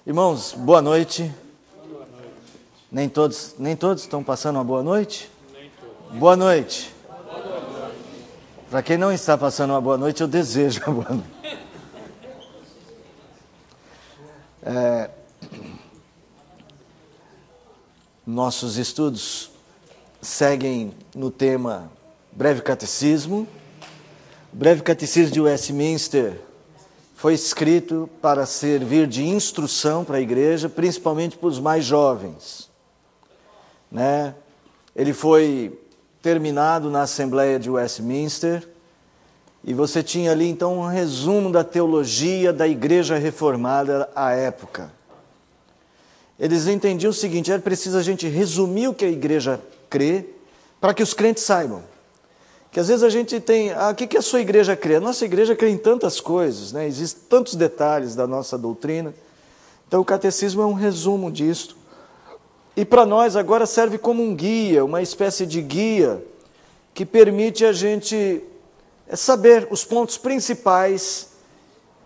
Irmãos, boa noite. Nem todos estão passando uma boa noite? Boa noite. Para quem não está passando uma boa noite, eu desejo uma boa noite. Nossos estudos seguem no tema Breve Catecismo. O Breve Catecismo de Westminster foi escrito para servir de instrução para a igreja, principalmente para os mais jovens. Ele foi terminado na Assembleia de Westminster, e você tinha ali então um resumo da teologia da igreja reformada à época. Eles entendiam o seguinte: era preciso a gente resumir o que a igreja crê, para que os crentes saibam. Que às vezes a gente tem, o que a sua igreja crê? A nossa igreja crê em tantas coisas, existem tantos detalhes da nossa doutrina. Então o catecismo é um resumo disso. E para nós agora serve como um guia, uma espécie de guia, que permite a gente saber os pontos principais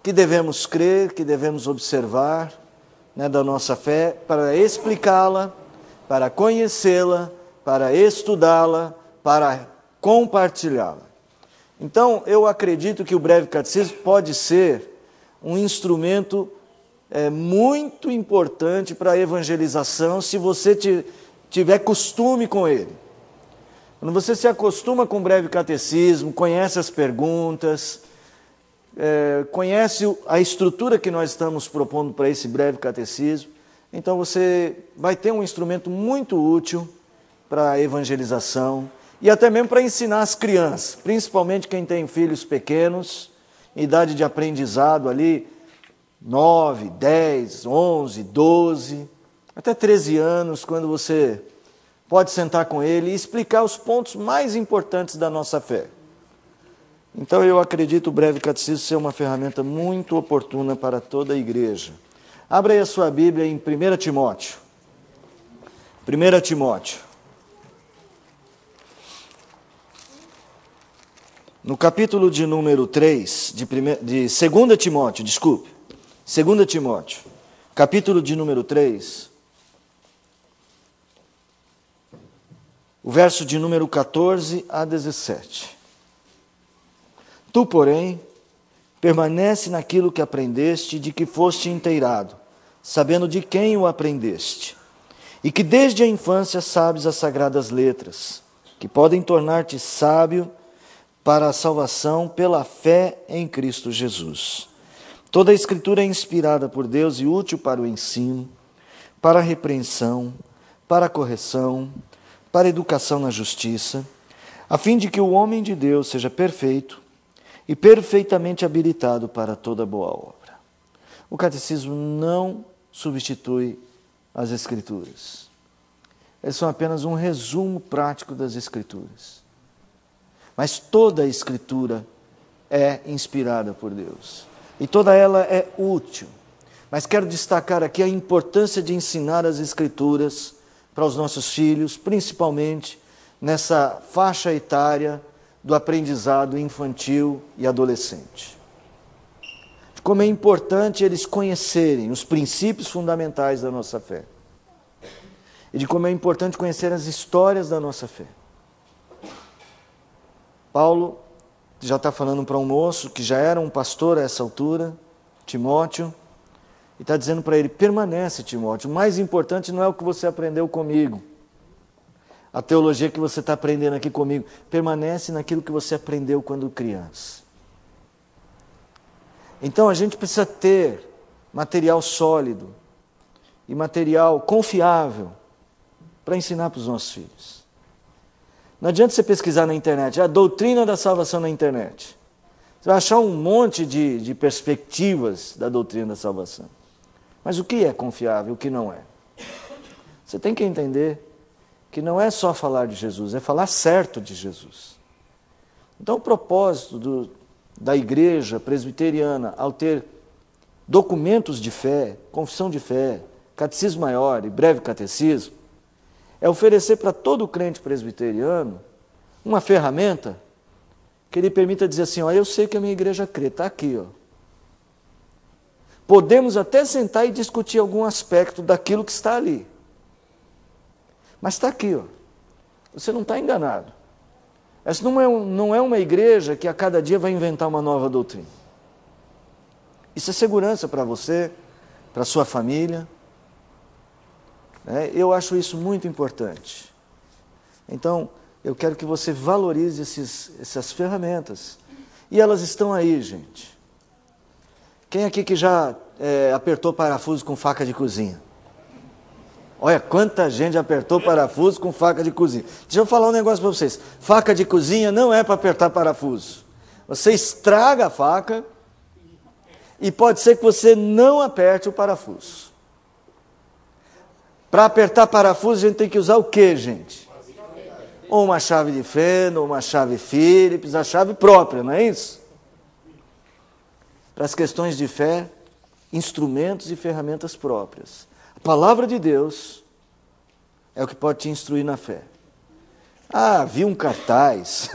que devemos crer, que devemos observar, da nossa fé, para explicá-la, para conhecê-la, para estudá-la, para compartilhá-la. Então, eu acredito que o Breve Catecismo pode ser um instrumento muito importante para a evangelização, se você tiver costume com ele. Quando você se acostuma com o Breve Catecismo, conhece as perguntas, conhece a estrutura que nós estamos propondo para esse Breve Catecismo, então você vai ter um instrumento muito útil para a evangelização, e até mesmo para ensinar as crianças, principalmente quem tem filhos pequenos, em idade de aprendizado ali, 9, 10, 11, 12, até 13 anos, quando você pode sentar com ele e explicar os pontos mais importantes da nossa fé. Então eu acredito o Breve Catecismo ser uma ferramenta muito oportuna para toda a igreja. Abra aí a sua Bíblia em 1 Timóteo. 1 Timóteo. No capítulo de número 3, de 2 Timóteo, 2 Timóteo, capítulo de número 3, o verso de número 14 a 17. Tu, porém, permanece naquilo que aprendeste, de que foste inteirado, sabendo de quem o aprendeste, e que desde a infância sabes as sagradas letras, que podem tornar-te sábio para a salvação pela fé em Cristo Jesus. Toda a Escritura é inspirada por Deus e útil para o ensino, para a repreensão, para a correção, para a educação na justiça, a fim de que o homem de Deus seja perfeito e perfeitamente habilitado para toda boa obra. O catecismo não substitui as Escrituras. Eles são apenas um resumo prático das Escrituras. Mas toda a Escritura é inspirada por Deus. E toda ela é útil. Mas quero destacar aqui a importância de ensinar as Escrituras para os nossos filhos, principalmente nessa faixa etária do aprendizado infantil e adolescente. Como é importante eles conhecerem os princípios fundamentais da nossa fé. E de como é importante conhecer as histórias da nossa fé. Paulo já está falando para um moço que já era um pastor a essa altura, Timóteo, e está dizendo para ele: permanece, Timóteo, o mais importante não é o que você aprendeu comigo, a teologia que você está aprendendo aqui comigo, permanece naquilo que você aprendeu quando criança. Então a gente precisa ter material sólido e material confiável para ensinar para os nossos filhos. Não adianta você pesquisar na internet, a doutrina da salvação na internet. Você vai achar um monte de perspectivas da doutrina da salvação. Mas o que é confiável e o que não é? Você tem que entender que não é só falar de Jesus, é falar certo de Jesus. Então o propósito da igreja presbiteriana, ao ter documentos de fé, confissão de fé, catecismo maior e breve catecismo, é oferecer para todo crente presbiteriano uma ferramenta que lhe permita dizer assim: eu sei que a minha igreja crê, está aqui. Podemos até sentar e discutir algum aspecto daquilo que está ali. Mas está aqui, ó. Você não está enganado. Essa não é uma igreja que a cada dia vai inventar uma nova doutrina. Isso é segurança para você, para a sua família. Eu acho isso muito importante. Então, eu quero que você valorize essas ferramentas. E elas estão aí, gente. Quem aqui que já apertou parafuso com faca de cozinha? Olha, quanta gente apertou parafuso com faca de cozinha. Deixa eu falar um negócio para vocês. Faca de cozinha não é para apertar parafuso. Você estraga a faca e pode ser que você não aperte o parafuso. Para apertar parafuso, a gente tem que usar o quê, gente? Ou uma chave de fenda, ou uma chave Phillips, a chave própria, não é isso? Para as questões de fé, instrumentos e ferramentas próprias. A palavra de Deus é o que pode te instruir na fé. Vi um cartaz,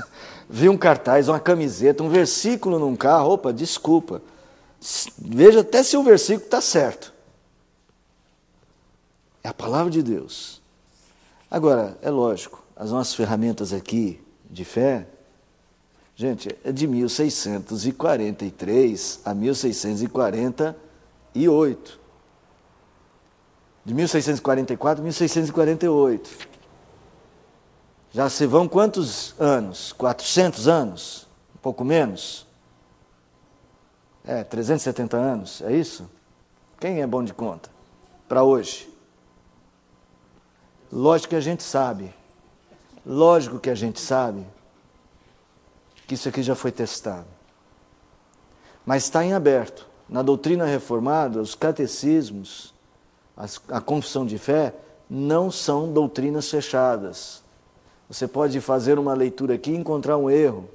uma camiseta, um versículo num carro, opa, desculpa. Veja até se o versículo está certo. É a palavra de Deus. Agora, é lógico, as nossas ferramentas aqui de fé, gente, é de 1643 a 1648. De 1644 a 1648. Já se vão quantos anos? 400 anos? Um pouco menos? 370 anos, é isso? Quem é bom de conta? Para hoje. Lógico que a gente sabe que isso aqui já foi testado. Mas está em aberto. Na doutrina reformada, os catecismos, a confissão de fé, não são doutrinas fechadas. Você pode fazer uma leitura aqui e encontrar um erro,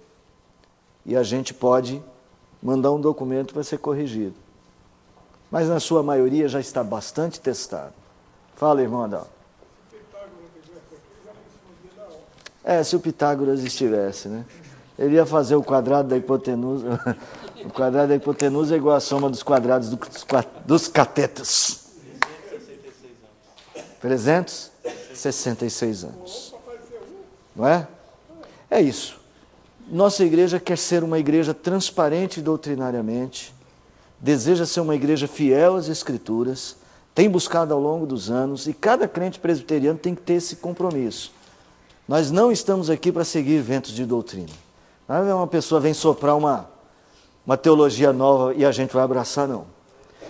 e a gente pode mandar um documento para ser corrigido. Mas na sua maioria já está bastante testado. Fala, irmão Adão. Se o Pitágoras estivesse, né? Ele ia fazer o quadrado da hipotenusa. O quadrado da hipotenusa é igual à soma dos quadrados dos catetos. 366 anos. Não é? É isso. Nossa igreja quer ser uma igreja transparente doutrinariamente, deseja ser uma igreja fiel às Escrituras, tem buscado ao longo dos anos, e cada crente presbiteriano tem que ter esse compromisso. Nós não estamos aqui para seguir ventos de doutrina. Não é uma pessoa vem soprar uma teologia nova e a gente vai abraçar, não.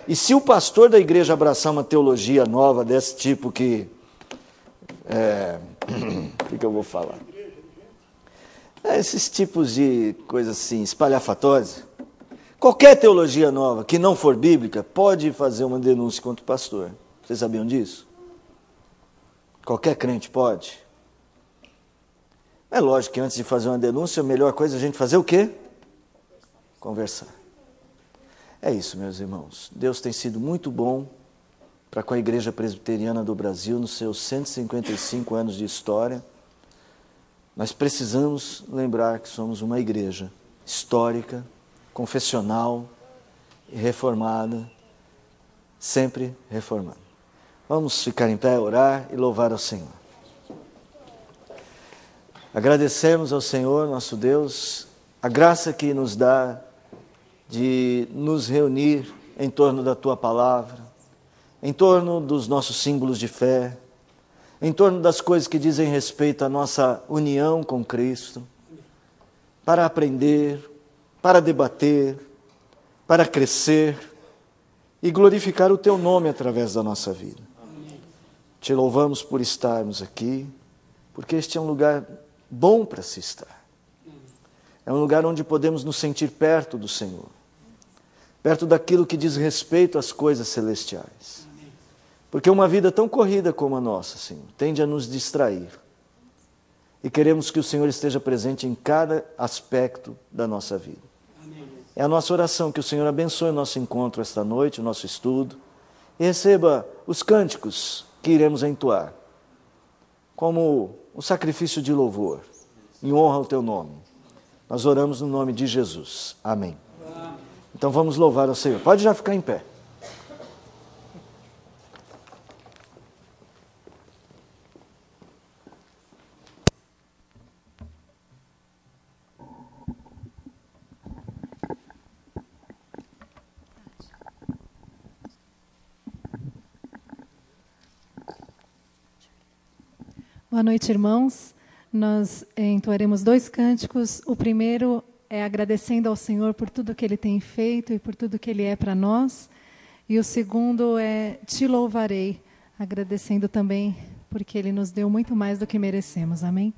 E se o pastor da igreja abraçar uma teologia nova desse tipo que... o que eu vou falar? Esses tipos de coisas assim, espalhafatosa. Qualquer teologia nova que não for bíblica pode fazer uma denúncia contra o pastor. Vocês sabiam disso? Qualquer crente pode. É lógico que antes de fazer uma denúncia, a melhor coisa é a gente fazer o quê? Conversar. É isso, meus irmãos. Deus tem sido muito bom para com a Igreja Presbiteriana do Brasil nos seus 155 anos de história. Nós precisamos lembrar que somos uma igreja histórica, confessional e reformada, sempre reformando. Vamos ficar em pé, orar e louvar ao Senhor. Agradecemos ao Senhor, nosso Deus, a graça que nos dá de nos reunir em torno da Tua Palavra, em torno dos nossos símbolos de fé, em torno das coisas que dizem respeito à nossa união com Cristo, para aprender, para debater, para crescer e glorificar o Teu nome através da nossa vida. Amém. Te louvamos por estarmos aqui, porque este é um lugar bom para se estar. É um lugar onde podemos nos sentir perto do Senhor, perto daquilo que diz respeito às coisas celestiais. Porque uma vida tão corrida como a nossa, Senhor, tende a nos distrair. E queremos que o Senhor esteja presente em cada aspecto da nossa vida. Amém. É a nossa oração que o Senhor abençoe o nosso encontro esta noite, o nosso estudo, e receba os cânticos que iremos entoar, como um sacrifício de louvor, em honra ao Teu nome. Nós oramos no nome de Jesus. Amém. Então vamos louvar ao Senhor. Pode já ficar em pé. Boa noite, irmãos. Nós entoaremos 2 cânticos. O primeiro é agradecendo ao Senhor por tudo que Ele tem feito e por tudo que Ele é para nós. E o segundo é Te Louvarei, agradecendo também porque Ele nos deu muito mais do que merecemos. Amém?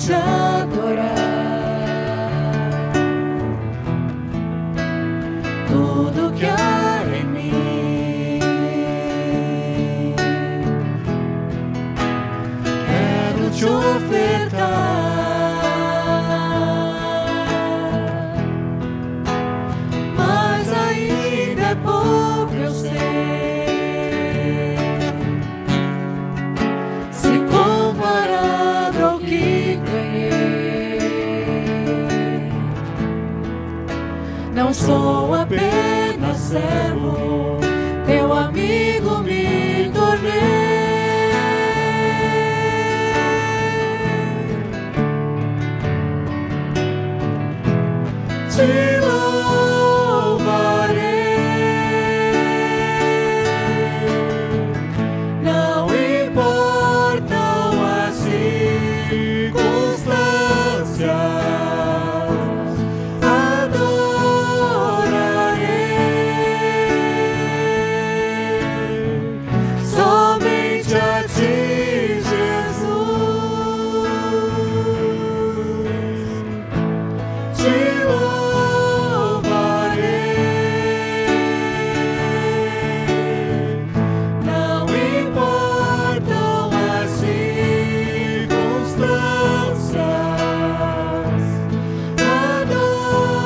te adorar. Tudo que há em mim, quero te ofertar. Mas ainda é pouco, eu sei. Se comparado ao que ganhei, não sou apenas servo, teu amigo me tornei. Te louvarei, não importam as circunstâncias, adorarei somente a ti, Jesus. Te louvarei, não importam as circunstâncias, adorarei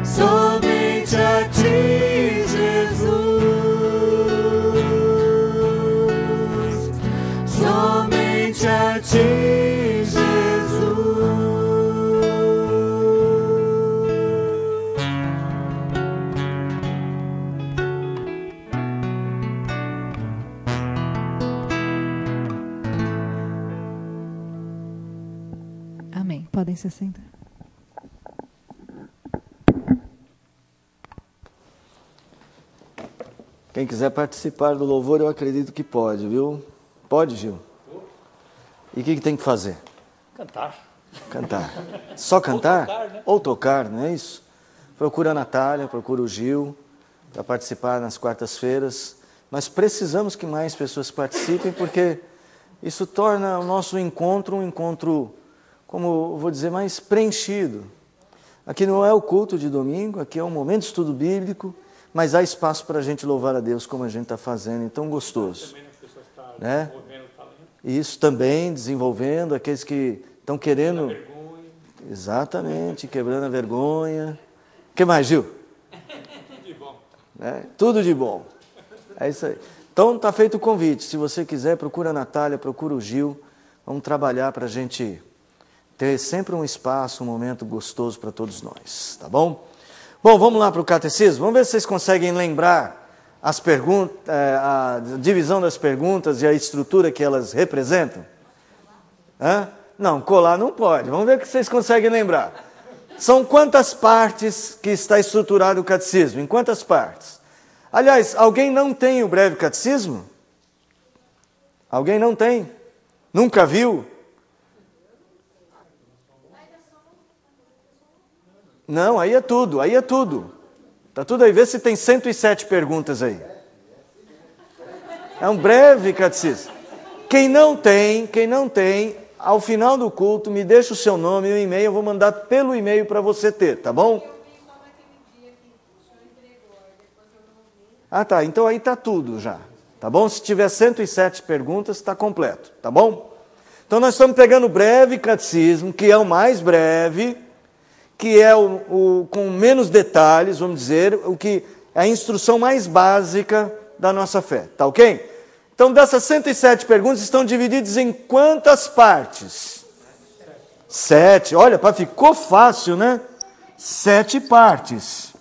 somente a ti, Jesus. Somente a ti, Jesus. Amém. Podem se sentar. Quem quiser participar do louvor, eu acredito que pode, viu? Pode, Gil? E o que tem que fazer? Cantar. Cantar. Só cantar? Ou tocar, né? Ou tocar, não é isso? Procura a Natália, procura o Gil, para participar nas quartas-feiras. Nós precisamos que mais pessoas participem, porque isso torna o nosso encontro um encontro, como eu vou dizer, mais preenchido. Aqui não é o culto de domingo, aqui é um momento de estudo bíblico, mas há espaço para a gente louvar a Deus como a gente está fazendo, então gostoso. Também as pessoas estão Né? desenvolvendo o talento. Isso também, desenvolvendo, aqueles que estão querendo... Vergonha. Exatamente, quebrando a vergonha. O que mais, Gil? Tudo de bom. Né? Tudo de bom. É isso aí. Então está feito o convite. Se você quiser, procura a Natália, procura o Gil. Vamos trabalhar para a gente ter sempre um espaço, um momento gostoso para todos nós. Tá bom? Bom, vamos lá para o catecismo. Vamos ver se vocês conseguem lembrar as perguntas, a divisão das perguntas e a estrutura que elas representam. Hã? Não, colar não pode. Vamos ver o que vocês conseguem lembrar. São quantas partes que está estruturado o catecismo? Em quantas partes? Aliás, alguém não tem o breve catecismo? Alguém não tem? Nunca viu? Não, aí é tudo, aí é tudo. Está tudo aí, vê se tem 107 perguntas aí. É um breve catecismo. Quem não tem, ao final do culto, me deixa o seu nome e o e-mail, eu vou mandar pelo e-mail para você ter, tá bom? Ah, tá, então aí está tudo já, tá bom? Se tiver 107 perguntas, está completo, tá bom? Então nós estamos pegando o breve catecismo, que é o mais breve, que é o com menos detalhes, vamos dizer, o que é a instrução mais básica da nossa fé, tá ok? Então, dessas 107 perguntas, estão divididas em quantas partes? 7. Olha, ficou fácil, né? 7 partes.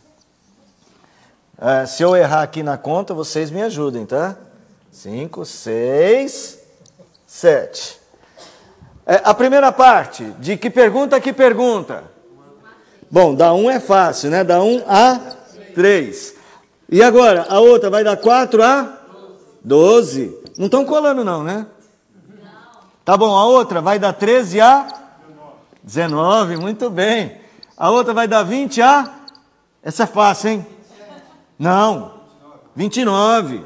Se eu errar aqui na conta, vocês me ajudem, tá? 5, 6, 7. A primeira parte, de que pergunta a que pergunta? Bom, da 1 é fácil, né? Da 1 a 3. E agora, a outra vai da 4 a 12. Não estão colando não, né? Tá bom, a outra vai da 13 a 19, muito bem. A outra vai da 20 a... Essa é fácil, hein? Não, 29.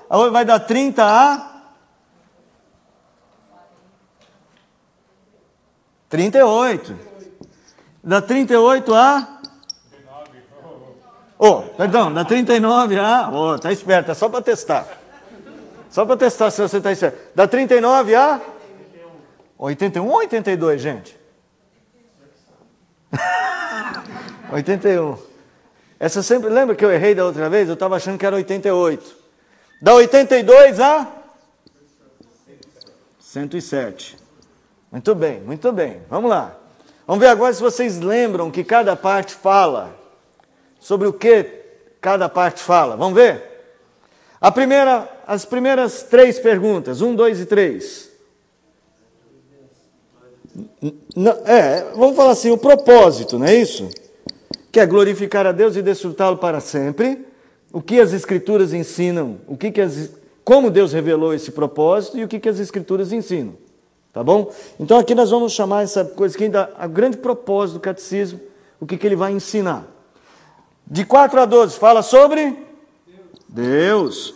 vai dar 30 a 38. Dá 38 a... Perdão, dá 39 a... tá esperto, é só para testar. Só para testar se você está esperto. Dá 39 a... 81 ou 82, gente? 81. Essa sempre... Lembra que eu errei da outra vez? Eu estava achando que era 88. Dá 82 a... 107. Muito bem, muito bem. Vamos lá. Vamos ver agora se vocês lembram que cada parte fala. Sobre o que cada parte fala. Vamos ver? As primeiras 3 perguntas. 1, 2 e 3. Vamos falar assim, o propósito, não é isso? Que é glorificar a Deus e desfrutá-lo para sempre. O que as Escrituras ensinam, como Deus revelou esse propósito e o que as Escrituras ensinam. Tá bom? Então aqui nós vamos chamar essa coisa que ainda é o grande propósito do catecismo, o que ele vai ensinar. De 4 a 12, fala sobre Deus.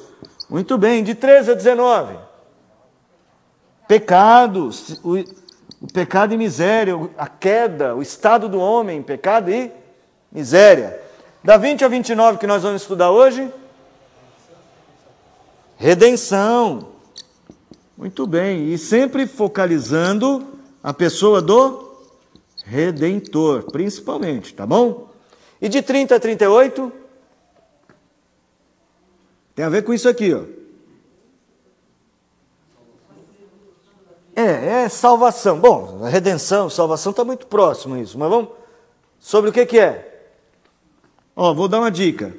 Muito bem. De 13 a 19, pecados, o pecado e miséria, a queda, o estado do homem, pecado e miséria. Da 20 a 29 que nós vamos estudar hoje, redenção. Muito bem, e sempre focalizando a pessoa do Redentor, principalmente, tá bom? E de 30 a 38, tem a ver com isso aqui, ó. É salvação. Bom, a redenção, salvação está muito próximo isso, mas vamos... Sobre o que é? Vou dar uma dica.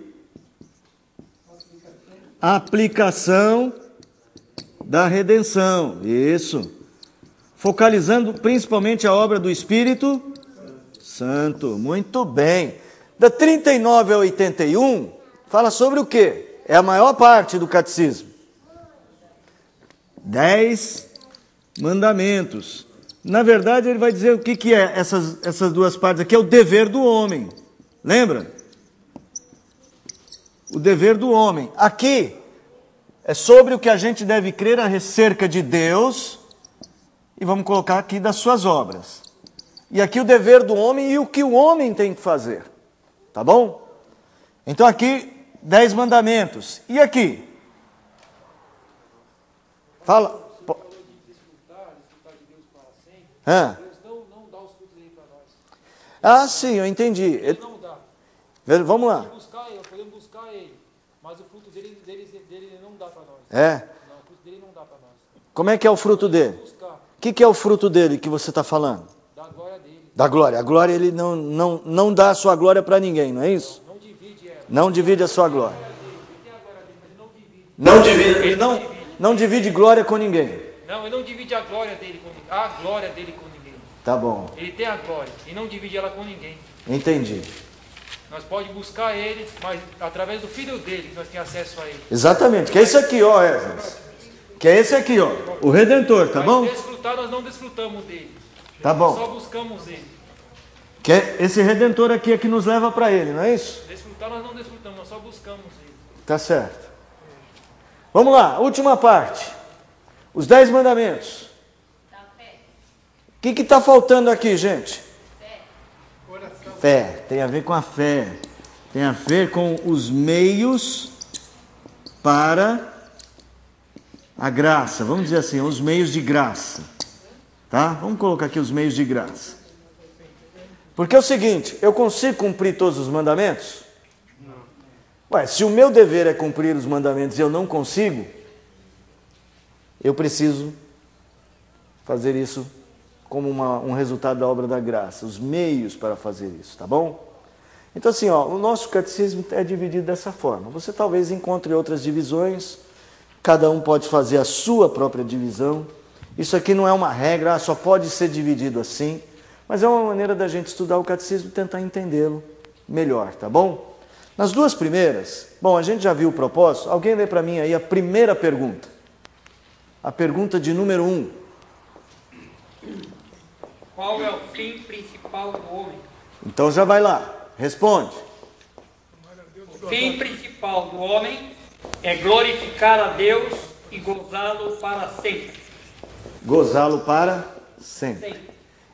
Aplicação da redenção, isso. Focalizando principalmente a obra do Espírito Santo. Muito bem. Da 39 a 81, fala sobre o quê? É a maior parte do catecismo. 10 mandamentos. Na verdade, ele vai dizer o que é essas duas partes aqui. É o dever do homem. Lembra? O dever do homem. Aqui é sobre o que a gente deve crer acerca de Deus. E vamos colocar aqui das suas obras. E aqui o dever do homem e o que o homem tem que fazer. Tá bom? Então aqui, 10 mandamentos. E aqui? Fala. Deus não dá os frutos dele para nós. Sim, eu entendi. Ele não dá. Vamos lá. Podemos buscar ele, mas o fruto dele não dá para nós. Não, o fruto dele não dá para nós. Como é que é o fruto dele? O que é o fruto dele que você está falando? Da glória dele. Da glória. A glória, ele não dá a sua glória para ninguém, não é isso? Não divide ela. Não divide a sua glória. Ele Não divide glória com ninguém. Não, ele não divide a glória dele com ninguém. Tá bom. Ele tem a glória e não divide ela com ninguém. Entendi. Nós podemos buscar ele, mas através do Filho dele que nós temos acesso a ele. Exatamente, que é esse aqui, ó, Esdras. Que é esse aqui, ó, o Redentor, tá bom? Desfrutar, nós não desfrutamos dele. Tá bom. Nós só buscamos ele. Que é esse Redentor aqui é que nos leva para ele, não é isso? Desfrutar, nós não desfrutamos, nós só buscamos ele. Tá certo. Vamos lá, última parte. Os 10 mandamentos. O que está faltando aqui, gente? Fé. Tem a ver com a fé. Tem a ver com os meios para a graça. Vamos dizer assim, os meios de graça. Tá? Vamos colocar aqui os meios de graça. Porque é o seguinte, eu consigo cumprir todos os mandamentos? Ué, se o meu dever é cumprir os mandamentos e eu não consigo, eu preciso fazer isso como um resultado da obra da graça, os meios para fazer isso, tá bom? Então assim, o nosso catecismo é dividido dessa forma. Você talvez encontre outras divisões, cada um pode fazer a sua própria divisão. Isso aqui não é uma regra, só pode ser dividido assim, mas é uma maneira da gente estudar o catecismo e tentar entendê-lo melhor, tá bom? Nas duas primeiras, a gente já viu o propósito. Alguém lê para mim aí a primeira pergunta. A pergunta de número 1. Qual é o fim principal do homem? Então já vai lá, responde. O fim principal do homem é glorificar a Deus e gozá-lo para sempre. Gozá-lo para sempre.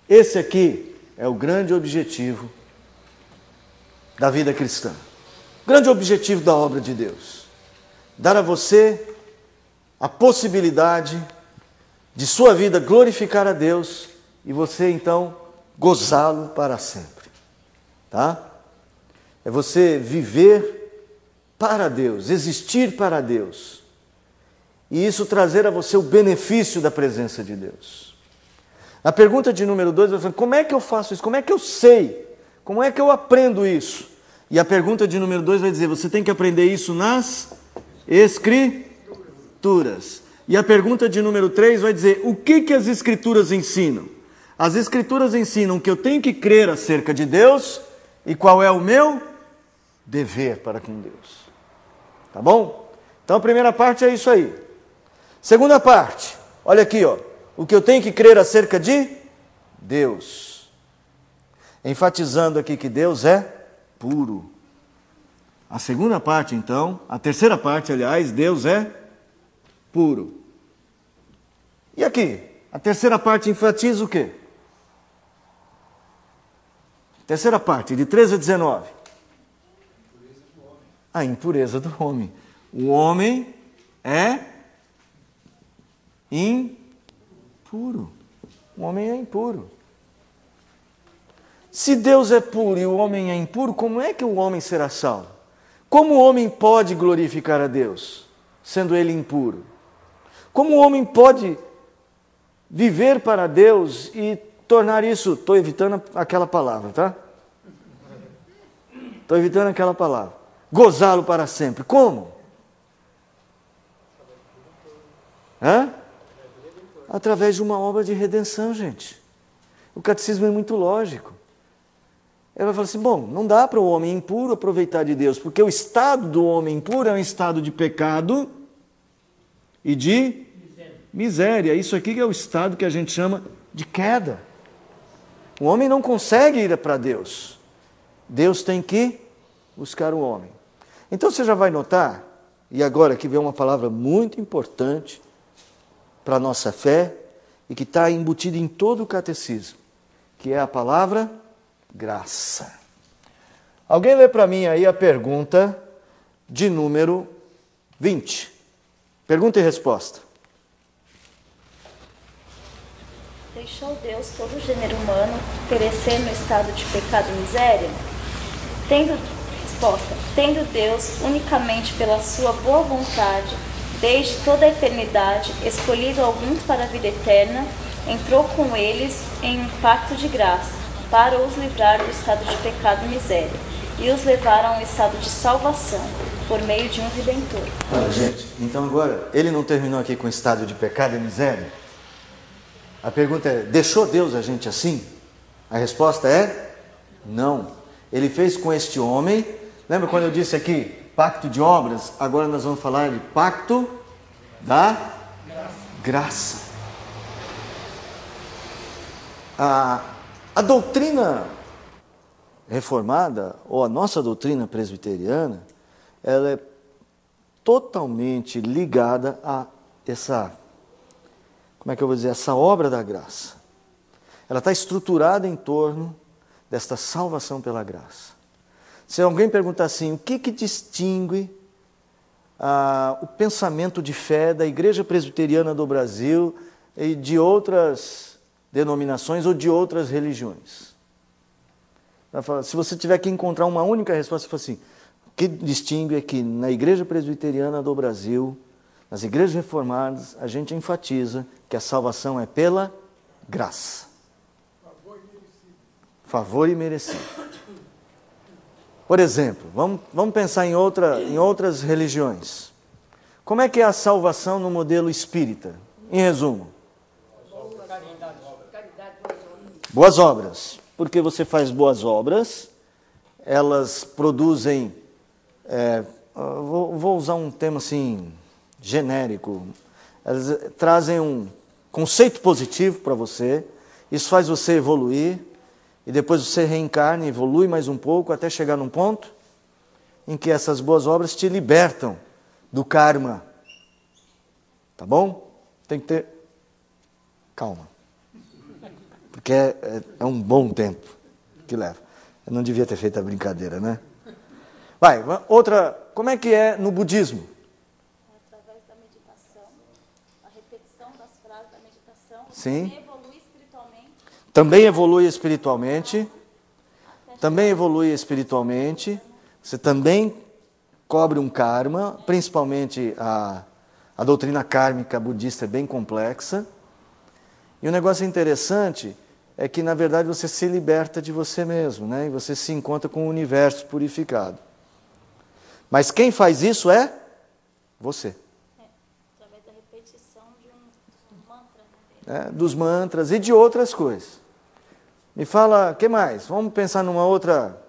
Esse aqui é o grande objetivo da vida cristã. O grande objetivo da obra de Deus. Dar a você a possibilidade de sua vida glorificar a Deus e você então gozá-lo para sempre. Tá? É você viver para Deus, existir para Deus. E isso trazer a você o benefício da presença de Deus. A pergunta de número 2 vai falar, como é que eu faço isso? Como é que eu sei? Como é que eu aprendo isso? E a pergunta de número 2 vai dizer, você tem que aprender isso nas Escrituras. E a pergunta de número 3 vai dizer, o que as Escrituras ensinam? As Escrituras ensinam que eu tenho que crer acerca de Deus e qual é o meu dever para com Deus. Tá bom? Então a primeira parte é isso aí. Segunda parte, olha aqui, ó, o que eu tenho que crer acerca de Deus. Enfatizando aqui que Deus é puro. A segunda parte, então, a terceira parte, aliás, Deus é puro. E aqui, a terceira parte enfatiza o quê? Terceira parte, de 13 a 19. A impureza do homem. O homem é impuro. O homem é impuro. Se Deus é puro e o homem é impuro, como é que o homem será salvo? Como o homem pode glorificar a Deus, sendo ele impuro? Como o homem pode viver para Deus e tornar isso... Estou evitando aquela palavra, tá? Estou evitando aquela palavra. Gozá-lo para sempre. Como? Através de uma obra de redenção, gente. O catecismo é muito lógico. Ele vai falar assim, bom, não dá para o homem impuro aproveitar de Deus, porque o estado do homem impuro é um estado de pecado e de miséria. Isso aqui que é o estado que a gente chama de queda. O homem não consegue ir para Deus. Deus tem que buscar o homem. Então você já vai notar, e agora aqui vem uma palavra muito importante para a nossa fé, e que está embutida em todo o catecismo, que é a palavra graça. Alguém lê para mim aí a pergunta de número 20. Pergunta e resposta. Deixou Deus todo o gênero humano perecer no estado de pecado e miséria? Tendo Deus, unicamente pela sua boa vontade, desde toda a eternidade, escolhido alguns para a vida eterna, entrou com eles em um pacto de graça, para os livrar do estado de pecado e miséria, e os levar a um estado de salvação, por meio de um Redentor. Olha, gente, então agora, ele não terminou aqui com o estado de pecado e miséria? A pergunta é, deixou Deus a gente assim? A resposta é, não. Ele fez com este homem, lembra quando eu disse aqui, pacto de obras? Agora nós vamos falar de pacto da graça. A doutrina reformada, ou a nossa doutrina presbiteriana, ela é totalmente ligada a essa, como é que eu vou dizer, essa obra da graça. Ela está estruturada em torno desta salvação pela graça. Se alguém perguntar assim, o que distingue o pensamento de fé da Igreja Presbiteriana do Brasil e de outras denominações ou de outras religiões? Se você tiver que encontrar uma única resposta, você fala assim, o que distingue é que na Igreja Presbiteriana do Brasil, nas igrejas reformadas, a gente enfatiza que a salvação é pela graça. Favor e merecido. Por exemplo, vamos pensar em outras religiões. Como é que é a salvação no modelo espírita? Em resumo. Boas obras. Porque você faz boas obras, elas produzem, vou usar um termo assim, genérico, elas trazem um conceito positivo para você, isso faz você evoluir, e depois você reencarna, evolui mais um pouco, até chegar num ponto em que essas boas obras te libertam do karma. Tá bom? Tem que ter calma. Porque é um bom tempo que leva. Eu não devia ter feito a brincadeira, né? Vai, outra. Como é que é no budismo? Através da meditação, a repetição das frases da meditação, Sim. evolui espiritualmente. Também evolui espiritualmente. Também evolui espiritualmente. Você também cobre um karma, principalmente a doutrina kármica budista é bem complexa. E o negócio interessante é que, na verdade, você se liberta de você mesmo, né? E você se encontra com o universo purificado. Mas quem faz isso é você. Através da repetição de um mantra. Dos mantras e de outras coisas. Me fala, o que mais? Vamos pensar numa outra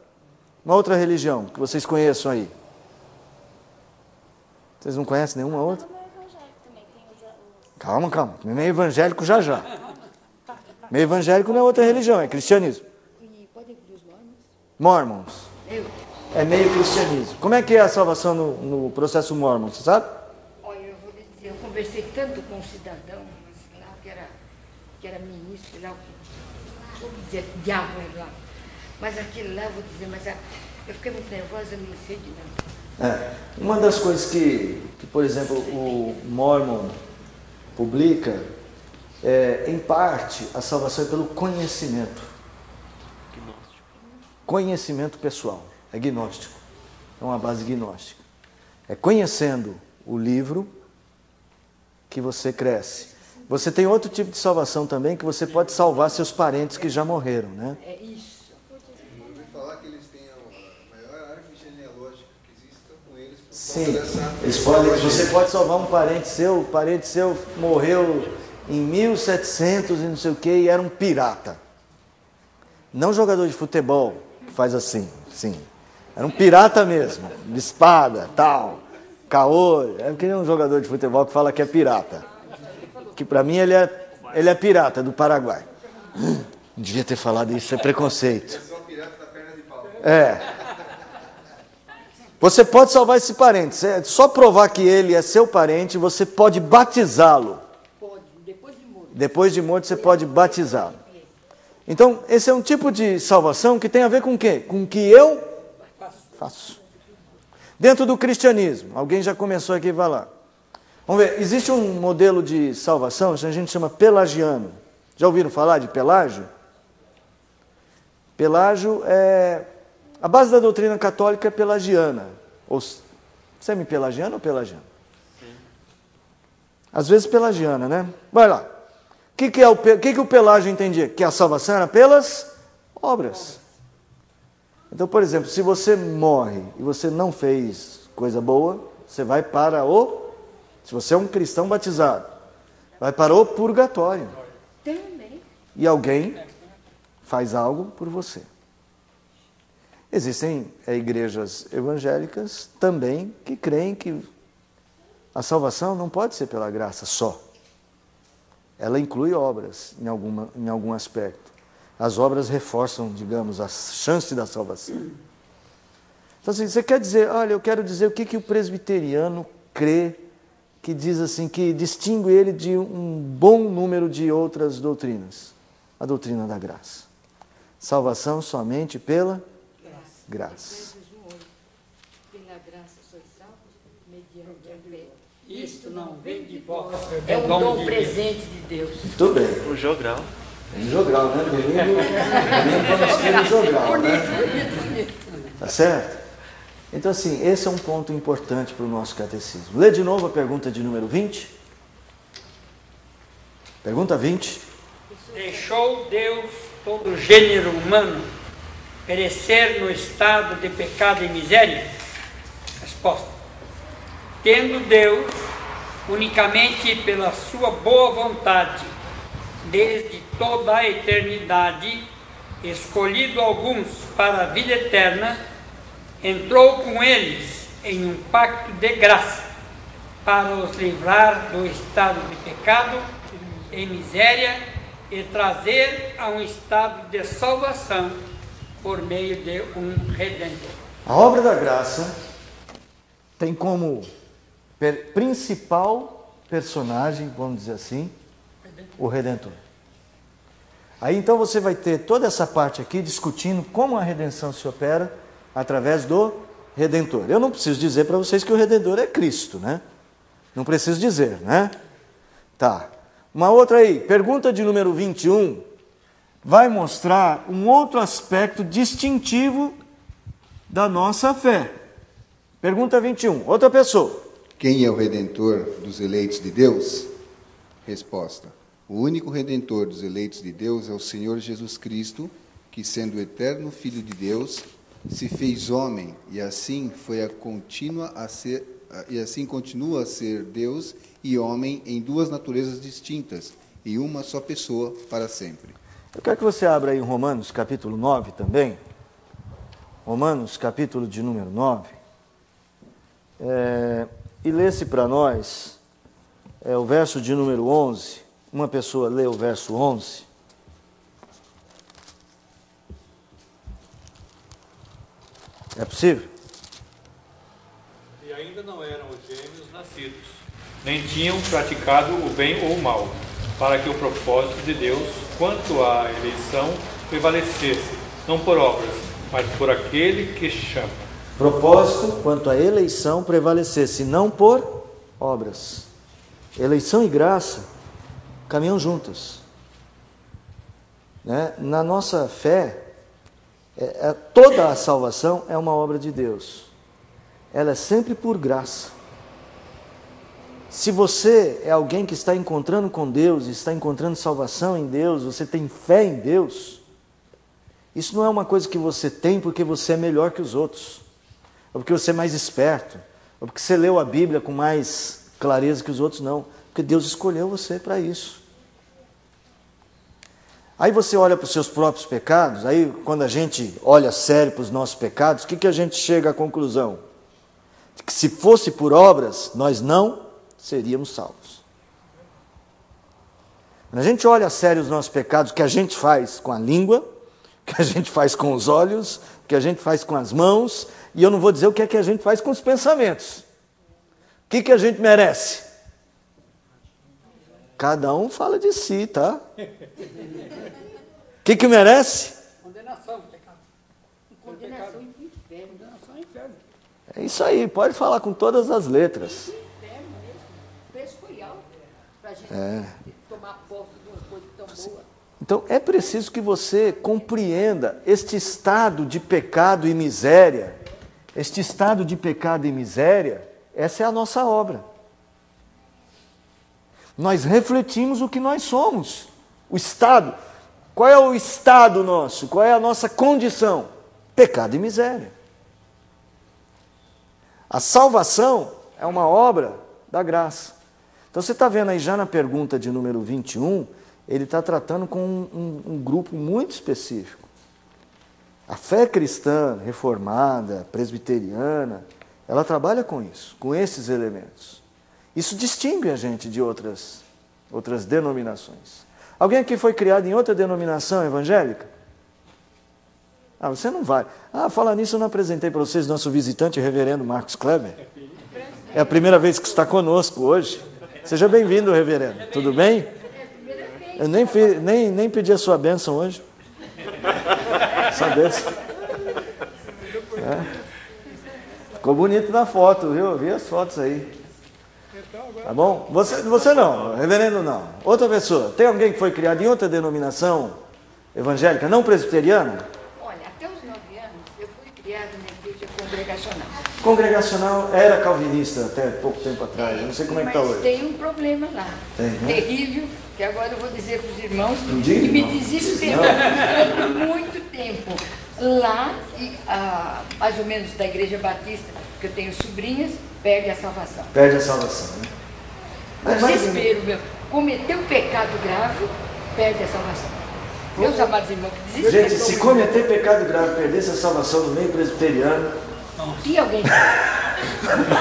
religião que vocês conheçam aí. Vocês não conhecem nenhuma outra? No meio evangélico também tem os... Calma. Meio evangélico já. Meio evangélico não é outra religião, é cristianismo. E pode incluir os Mormons. É meio cristianismo. Como é que é a salvação no processo mormon, você sabe? Olha, eu vou lhe dizer, eu conversei tanto com um cidadão, lá que era ministro, lá, vou dizer, diabo lá. Mas aquele lá, eu vou dizer, mas eu fiquei muito nervosa, eu não sei de nada. Uma das coisas que, por exemplo, o Mormon publica em parte, a salvação é pelo conhecimento. Conhecimento pessoal. É gnóstico. É uma base gnóstica. É conhecendo o livro que você cresce. Você tem outro tipo de salvação também, que você pode salvar seus parentes que já morreram, né? É isso. Eu ouvi falar que eles têm a maior árvore genealógica que existe, então com eles... Sim, você pode salvar um parente seu. O parente seu morreu em 1700 e não sei o que, e era um pirata. Não jogador de futebol que faz assim, sim. Era um pirata mesmo, de espada, tal, caô. Eu queria um jogador de futebol que fala que é pirata. Que para mim ele é pirata, do Paraguai. Não devia ter falado isso, é preconceito. É só pirata da perna de pau. Você pode salvar esse parente. É só provar que ele é seu parente, você pode batizá-lo. Pode, depois de morto. Depois de morto você pode batizá-lo. Então, esse é um tipo de salvação que tem a ver com o quê? Com o que eu faço. Dentro do cristianismo, alguém já começou aqui a falar. Vamos ver, existe um modelo de salvação, a gente chama pelagiano. Já ouviram falar de Pelágio? Pelágio é... A base da doutrina católica é pelagiana. Ou semi-pelagiana ou pelagiana? Sim. Às vezes pelagiana, né? Vai lá. O que o Pelágio entendia? Que a salvação era pelas obras. Então, por exemplo, se você morre e você não fez coisa boa, você vai para se você é um cristão batizado, vai para o purgatório. Também. E alguém faz algo por você. Existem igrejas evangélicas também que creem que a salvação não pode ser pela graça só. Ela inclui obras em algum aspecto. As obras reforçam, digamos, a chance da salvação. Então, assim, você quer dizer, olha, eu quero dizer o que o presbiteriano crê, que diz assim, que distingue ele de um bom número de outras doutrinas. A doutrina da graça. Salvação somente pela graça. Pela graça sois salvos, mediante a fé. Isto não vem de vós. É um dom presente de Deus. Tudo bem. O jogral. Jogral, né? Domingo vamos ter jogral, né? Tá certo? Então, assim, esse é um ponto importante para o nosso catecismo. Lê de novo a pergunta de número 20. Pergunta 20. Deixou Deus todo o gênero humano perecer no estado de pecado e miséria? Resposta. Tendo Deus, unicamente pela sua boa vontade, desde toda a eternidade, escolhido alguns para a vida eterna, entrou com eles em um pacto de graça, para os livrar do estado de pecado e miséria e trazer a um estado de salvação por meio de um Redentor. A obra da graça tem como principal personagem, vamos dizer assim, o Redentor. Aí então você vai ter toda essa parte aqui discutindo como a redenção se opera através do Redentor. Eu não preciso dizer para vocês que o Redentor é Cristo, né? Não preciso dizer, né? Tá. Uma outra aí, pergunta de número 21, vai mostrar um outro aspecto distintivo da nossa fé. Pergunta 21, outra pessoa. Quem é o Redentor dos eleitos de Deus? Resposta. O único Redentor dos eleitos de Deus é o Senhor Jesus Cristo, que, sendo o eterno Filho de Deus, se fez homem e assim continua a ser Deus e homem em duas naturezas distintas e uma só pessoa para sempre. Eu quero que você abra aí em Romanos capítulo 9 também. Romanos capítulo de número 9. E lê-se para nós o verso de número 11. Uma pessoa lê o verso 11. É possível? E ainda não eram os gêmeos nascidos, nem tinham praticado o bem ou o mal, para que o propósito de Deus, quanto à eleição, prevalecesse, não por obras, mas por aquele que chama. Propósito, quanto à eleição, prevalecesse, não por obras. Eleição e graça caminham juntas. Né? Na nossa fé, toda a salvação é uma obra de Deus. Ela é sempre por graça. Se você é alguém que está encontrando com Deus, está encontrando salvação em Deus, você tem fé em Deus, isso não é uma coisa que você tem porque você é melhor que os outros, ou porque você é mais esperto, ou porque você leu a Bíblia com mais clareza que os outros, não. Porque Deus escolheu você para isso. Aí você olha para os seus próprios pecados, aí quando a gente olha sério para os nossos pecados, o que a gente chega à conclusão? De que se fosse por obras, nós não seríamos salvos. Quando a gente olha a sério os nossos pecados, o que a gente faz com a língua, o que a gente faz com os olhos, o que a gente faz com as mãos, e eu não vou dizer o que é que a gente faz com os pensamentos. O que a gente merece? Cada um fala de si, tá? O que merece? Condenação, pecado. Condenação e inferno. Condenação e inferno. É isso aí, pode falar com todas as letras. Inferno mesmo. O preço foi alto para a gente tomar posse de uma coisa tão boa. Então é preciso que você compreenda este estado de pecado e miséria. Este estado de pecado e miséria, essa é a nossa obra. Nós refletimos o que nós somos. O estado. Qual é o estado nosso? Qual é a nossa condição? Pecado e miséria. A salvação é uma obra da graça. Então você está vendo aí já na pergunta de número 21, ele está tratando com um grupo muito específico. A fé cristã, reformada, presbiteriana, ela trabalha com isso, com esses elementos. Isso distingue a gente de outras denominações. Alguém aqui foi criado em outra denominação evangélica? Você não vai. Falar nisso, eu não apresentei para vocês nosso visitante, reverendo Marcos Kleber. É a primeira vez que está conosco hoje. Seja bem-vindo, reverendo. Tudo bem? Eu nem pedi a sua bênção hoje. Sua bênção. Ficou bonito na foto, viu? Eu vi as fotos aí. Tá bom? Você não, reverendo não. Outra pessoa. Tem alguém que foi criado em outra denominação evangélica, não presbiteriana? Olha, até os 9 anos eu fui criada na igreja congregacional. Congregacional era calvinista até pouco tempo atrás. Eu não sei como é que está hoje. Mas tem um problema lá. Tem, né? Terrível, que agora eu vou dizer para os irmãos Não diga, que me não. desesperou por muito tempo. Lá, mais ou menos da igreja batista, que eu tenho sobrinhas, perde a salvação. Perde a salvação, né? Desespero, meu. Cometeu pecado grave, perde a salvação. Meus amados irmãos, que desespero. Gente, se cometer pecado grave, perdesse a salvação no meio presbiteriano, Tinha alguém.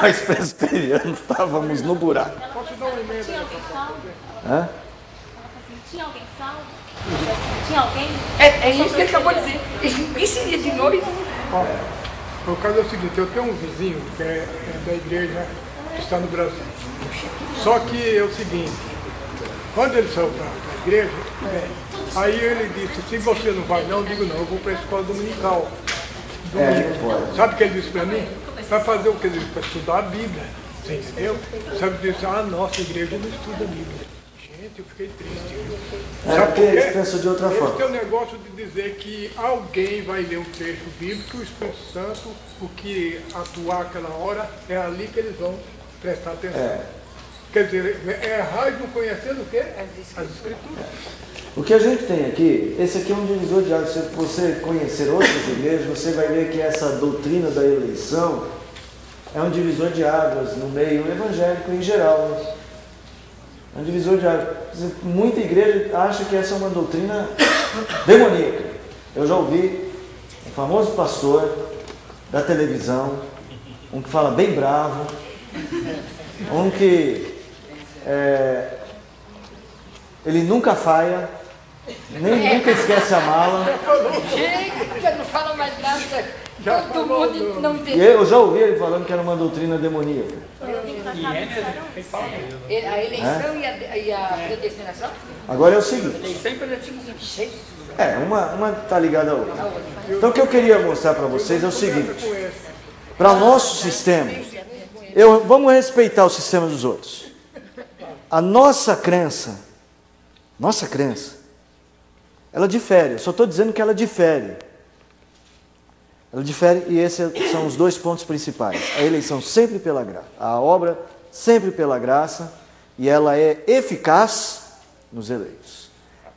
nós presbiterianos estávamos no buraco. Tinha alguém salvo? Hã? Tinha alguém salvo? Tinha alguém? É isso que ele acabou de dizer. Isso seria de nós. O caso é o seguinte, eu tenho um vizinho que é da igreja que está no Brasil. Só que é o seguinte, quando ele saiu para a igreja, aí ele disse, se você não vai não, eu digo não, eu vou para a escola dominical. Sabe o que ele disse para mim? Vai fazer o que? Ele disse, para estudar a Bíblia. Você entendeu? Sabe o que ele disse? Nossa igreja não estuda a Bíblia. Gente, eu fiquei triste. Sabe porque eles pensam de outra forma. Esse é o negócio de dizer que alguém vai ler um trecho bíblico, o Espírito Santo, o que atuar aquela hora, é ali que eles vão prestar atenção. Quer dizer, é errar e não conhecendo o quê? As Escrituras. O que a gente tem aqui, esse aqui é um divisor de águas. Se você conhecer outras igrejas, você vai ver que essa doutrina da eleição é um divisor de águas no meio evangélico em geral. É um divisor de águas. Muita igreja acha que essa é uma doutrina demoníaca. Eu já ouvi um famoso pastor da televisão, um que fala bem bravo, um que ele nunca falha, nunca esquece a mala. Chega, não fala mais nada. Todo mundo não entendeu. Eu já ouvi ele falando que era uma doutrina demoníaca. A eleição e a predestinação? Agora é o seguinte. Eleição e predestinação. Uma está ligada à outra. Então o que eu queria mostrar para vocês é o seguinte. Para o nosso sistema, vamos respeitar o sistema dos outros. A nossa crença, ela difere. Eu só estou dizendo que ela difere. Ela difere e esses são os dois pontos principais. A eleição sempre pela graça, a obra sempre pela graça, e ela é eficaz nos eleitos.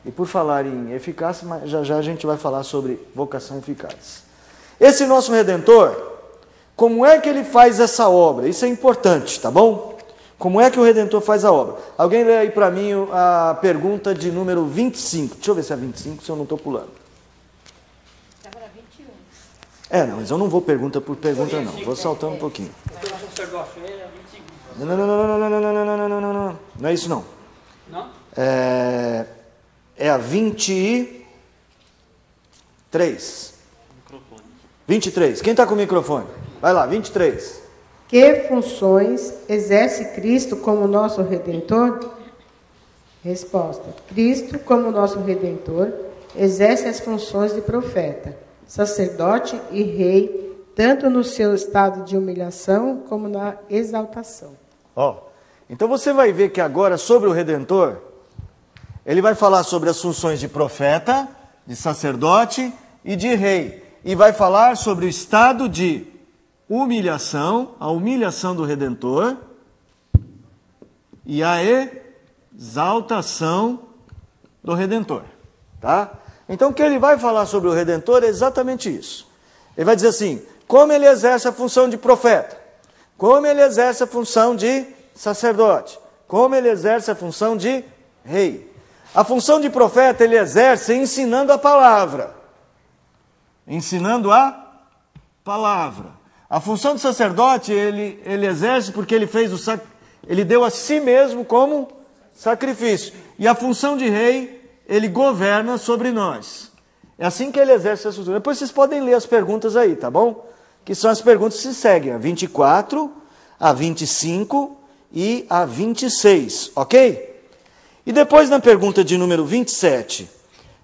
E por falar em eficaz, já a gente vai falar sobre vocação eficaz. Esse nosso Redentor, como é que ele faz essa obra? Isso é importante, tá bom? Como é que o Redentor faz a obra? Alguém lê aí para mim a pergunta de número 25. Deixa eu ver se é 25, se eu não estou pulando. Não, mas eu não vou pergunta por pergunta, não. Vou saltando um pouquinho. Não. Não é isso, não. Não? É a 23. 23. Quem está com o microfone? Vai lá, 23. Que funções exerce Cristo como nosso Redentor? Resposta. Cristo, como nosso Redentor, exerce as funções de profeta, sacerdote e rei, tanto no seu estado de humilhação como na exaltação. Então você vai ver que agora sobre o Redentor, ele vai falar sobre as funções de profeta, de sacerdote e de rei. E vai falar sobre o estado de humilhação, a humilhação do Redentor e a exaltação do Redentor. Tá? Então o que ele vai falar sobre o Redentor é exatamente isso. Ele vai dizer assim, como ele exerce a função de profeta, como ele exerce a função de sacerdote, como ele exerce a função de rei. A função de profeta ele exerce ensinando a palavra. Ensinando a palavra. A função de sacerdote ele exerce porque ele ele deu a si mesmo como sacrifício. E a função de rei ele governa sobre nós. É assim que ele exerce essa função. Depois vocês podem ler as perguntas aí, tá bom? Que são as perguntas que se seguem, a 24, a 25 e a 26, ok? E depois na pergunta de número 27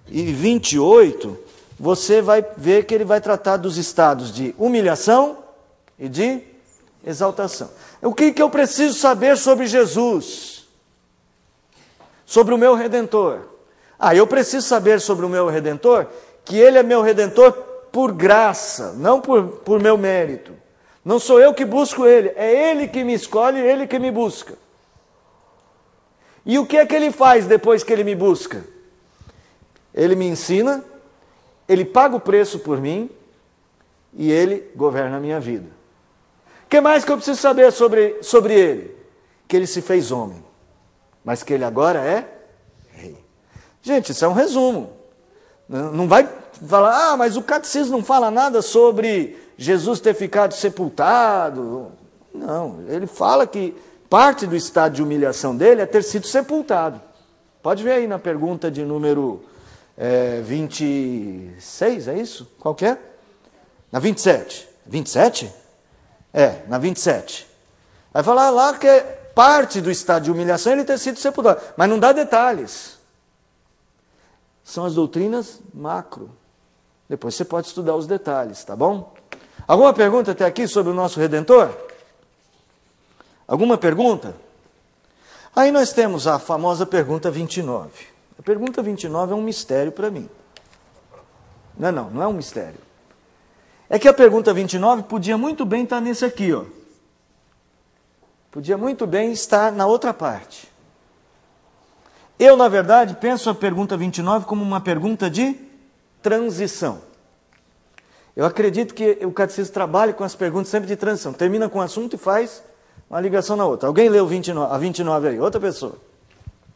e 28, você vai ver que ele vai tratar dos estados de humilhação e de exaltação. O que eu preciso saber sobre Jesus? Sobre o meu Redentor? Eu preciso saber sobre o meu Redentor que ele é meu Redentor por graça, não por meu mérito. Não sou eu que busco ele, é ele que me escolhe, ele que me busca. E o que é que ele faz depois que ele me busca? Ele me ensina, ele paga o preço por mim e ele governa a minha vida. O que mais que eu preciso saber sobre ele? Que ele se fez homem, mas que ele agora é rei. Gente, isso é um resumo. Não vai falar, mas o catecismo não fala nada sobre Jesus ter ficado sepultado. Não, ele fala que parte do estado de humilhação dele é ter sido sepultado. Pode ver aí na pergunta de número 26, é isso? Qual que é? Na 27. 27? Na 27. Vai falar lá que é parte do estado de humilhação ele ter sido sepultado, mas não dá detalhes. São as doutrinas macro. Depois você pode estudar os detalhes, tá bom? Alguma pergunta até aqui sobre o nosso Redentor? Alguma pergunta? Aí nós temos a famosa pergunta 29. A pergunta 29 é um mistério para mim. Não é um mistério. É que a pergunta 29 podia muito bem estar nesse aqui, ó. Podia muito bem estar na outra parte. Eu, na verdade, penso a pergunta 29 como uma pergunta de transição. Eu acredito que o catecismo trabalha com as perguntas sempre de transição. Termina com um assunto e faz uma ligação na outra. Alguém leu a 29 aí? Outra pessoa.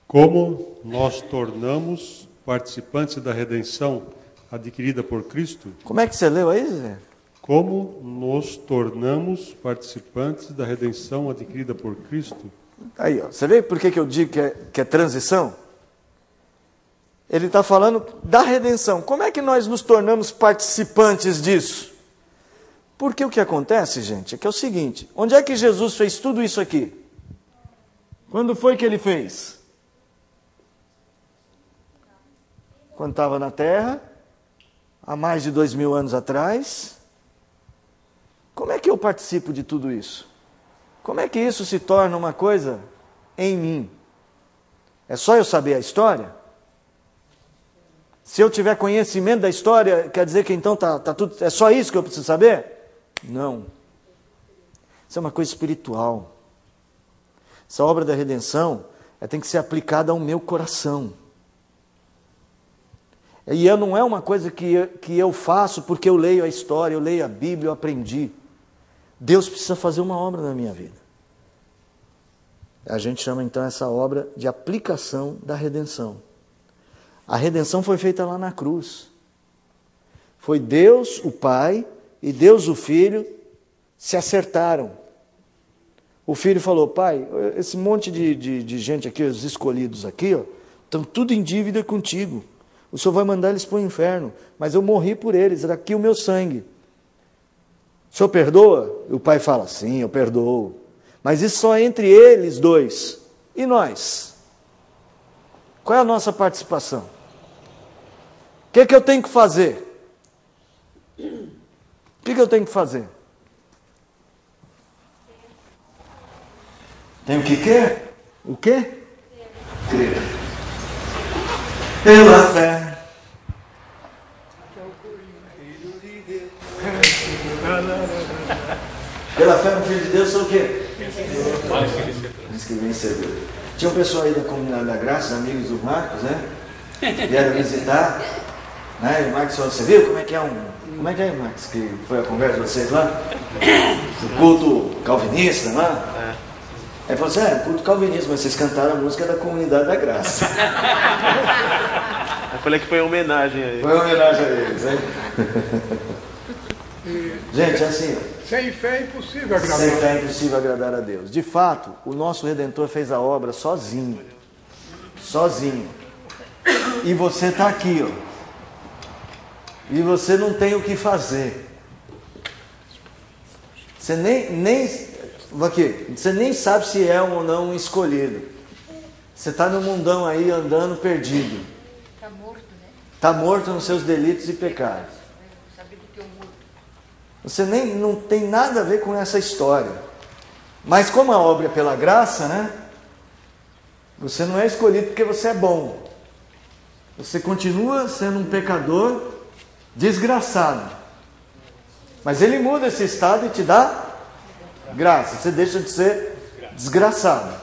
Como nós tornamos participantes da redenção adquirida por Cristo? Como é que você leu aí, Zé? Como nos tornamos participantes da redenção adquirida por Cristo? Aí, ó, você vê por que eu digo que é transição? Ele está falando da redenção. Como é que nós nos tornamos participantes disso? Porque o que acontece, gente, é que é o seguinte: onde é que Jesus fez tudo isso aqui? Quando foi que ele fez? Quando estava na terra, há mais de 2000 anos atrás. Como é que eu participo de tudo isso? Como é que isso se torna uma coisa em mim? É só eu saber a história? Se eu tiver conhecimento da história, quer dizer que então tá tudo, é só isso que eu preciso saber? Não. Isso é uma coisa espiritual. Essa obra da redenção tem que ser aplicada ao meu coração. E não é uma coisa que eu faço porque eu leio a história, eu leio a Bíblia, eu aprendi. Deus precisa fazer uma obra na minha vida. A gente chama então essa obra de aplicação da redenção. A redenção foi feita lá na cruz. Foi Deus, o Pai, e Deus, o Filho, se acertaram. O Filho falou: Pai, esse monte de gente aqui, os escolhidos aqui, ó, estão tudo em dívida contigo. O Senhor vai mandar eles para o inferno, mas eu morri por eles, era aqui o meu sangue. O Senhor perdoa? E o Pai fala: sim, eu perdoo. Mas isso só entre eles dois. E nós? Qual é a nossa participação? O que eu tenho que fazer? O que eu tenho que fazer? Tenho que quê? O quê? Crer. Pela fé. Pela fé no Filho de Deus, sou o quê? Mais que vencedor. Tinha um pessoal aí da Comunidade da Graça, amigos do Marcos, né? Vieram visitar. Né? E o Marcos falou: você viu como é que é Como é que é, Marcos, que foi a conversa de vocês lá? O culto calvinista lá? Aí falou assim: culto calvinista, mas vocês cantaram a música da Comunidade da Graça. Eu falei que foi uma homenagem a eles. Foi uma homenagem a eles, hein? Gente, é assim. Sem fé é impossível agradar. Sem fé é impossível agradar a Deus. De fato, o nosso Redentor fez a obra sozinho. Sozinho. E você está aqui, ó. E você não tem o que fazer. Você você nem sabe se é ou não um escolhido. Você está no mundão aí andando perdido. Está morto, né? Está morto nos seus delitos e pecados. Você não tem nada a ver com essa história. Mas como a obra é pela graça, né? Você não é escolhido porque você é bom. Você continua sendo um pecador desgraçado. Mas Ele muda esse estado e te dá graça. Você deixa de ser desgraçado.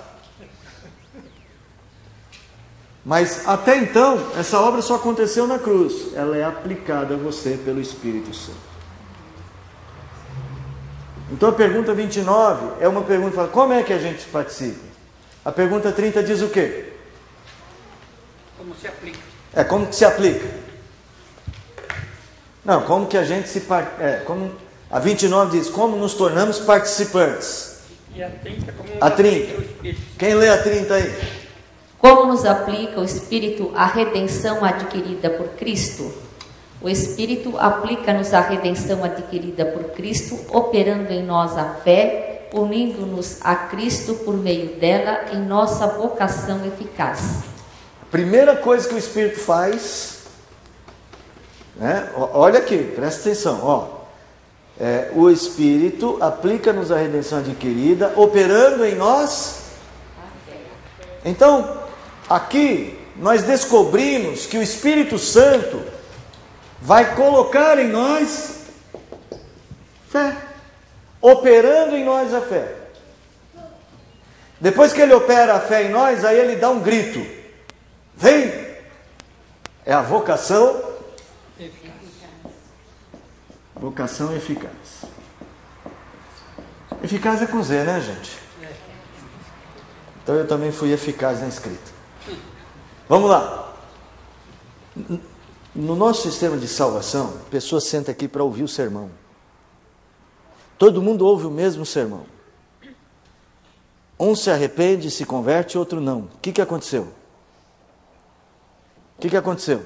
Mas até então, essa obra só aconteceu na cruz. Ela é aplicada a você pelo Espírito Santo. Então a pergunta 29 é uma pergunta que fala: como é que a gente participa? A pergunta 30 diz o quê? Como se aplica? Como que se aplica? Não, como que a gente se... a 29 diz: como nos tornamos participantes. E a 30, como a 30. Quem lê a 30 aí? Como nos aplica o Espírito a redenção adquirida por Cristo? O Espírito aplica-nos a redenção adquirida por Cristo, operando em nós a fé unindo-nos a Cristo por meio dela em nossa vocação eficaz. Primeira coisa que o Espírito faz, né? Olha aqui, presta atenção, o Espírito aplica-nos a redenção adquirida, operando em nós. Então, aqui nós descobrimos que o Espírito Santo vai colocar em nós fé, operando em nós a fé. Depois que ele opera a fé em nós, aí ele dá um grito: vem! É a vocação eficaz. Vocação eficaz. Eficaz é com Z, né, gente? Então eu também fui eficaz na escrita. Vamos lá. No nosso sistema de salvação, a pessoa senta aqui para ouvir o sermão. Todo mundo ouve o mesmo sermão. Um se arrepende, se converte, outro não. O que aconteceu? O que aconteceu?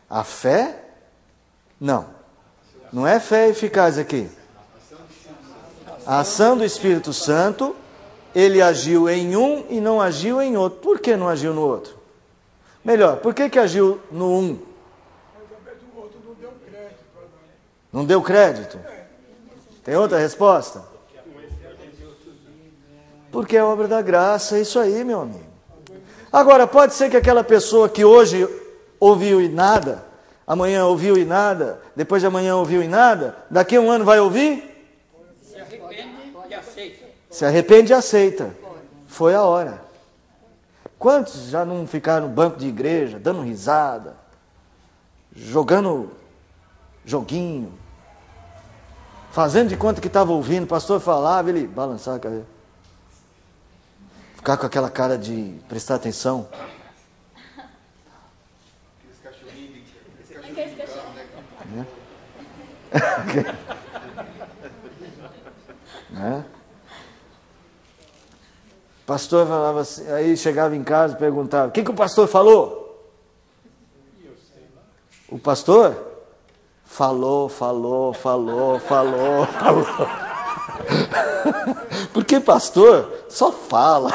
A fé? Não. Não é fé eficaz aqui. A ação do Espírito Santo, ele agiu em um e não agiu em outro. Por que não agiu no outro? Melhor, por que agiu no um? Não deu crédito? Tem outra resposta? Porque é obra da graça, é isso aí, meu amigo. Agora, pode ser que aquela pessoa que hoje ouviu e nada, amanhã ouviu e nada, depois de amanhã ouviu e nada, daqui a um ano vai ouvir? Se arrepende e aceita. Se arrepende e aceita. Foi a hora. Quantos já não ficaram no banco de igreja, dando risada, jogando joguinho, fazendo de conta que estava ouvindo, o pastor falava, ele balançava a cabeça. Ficar com aquela cara de prestar atenção. Né? O pastor falava assim, aí chegava em casa e perguntava: o que o pastor falou? O pastor falou. Porque pastor só fala.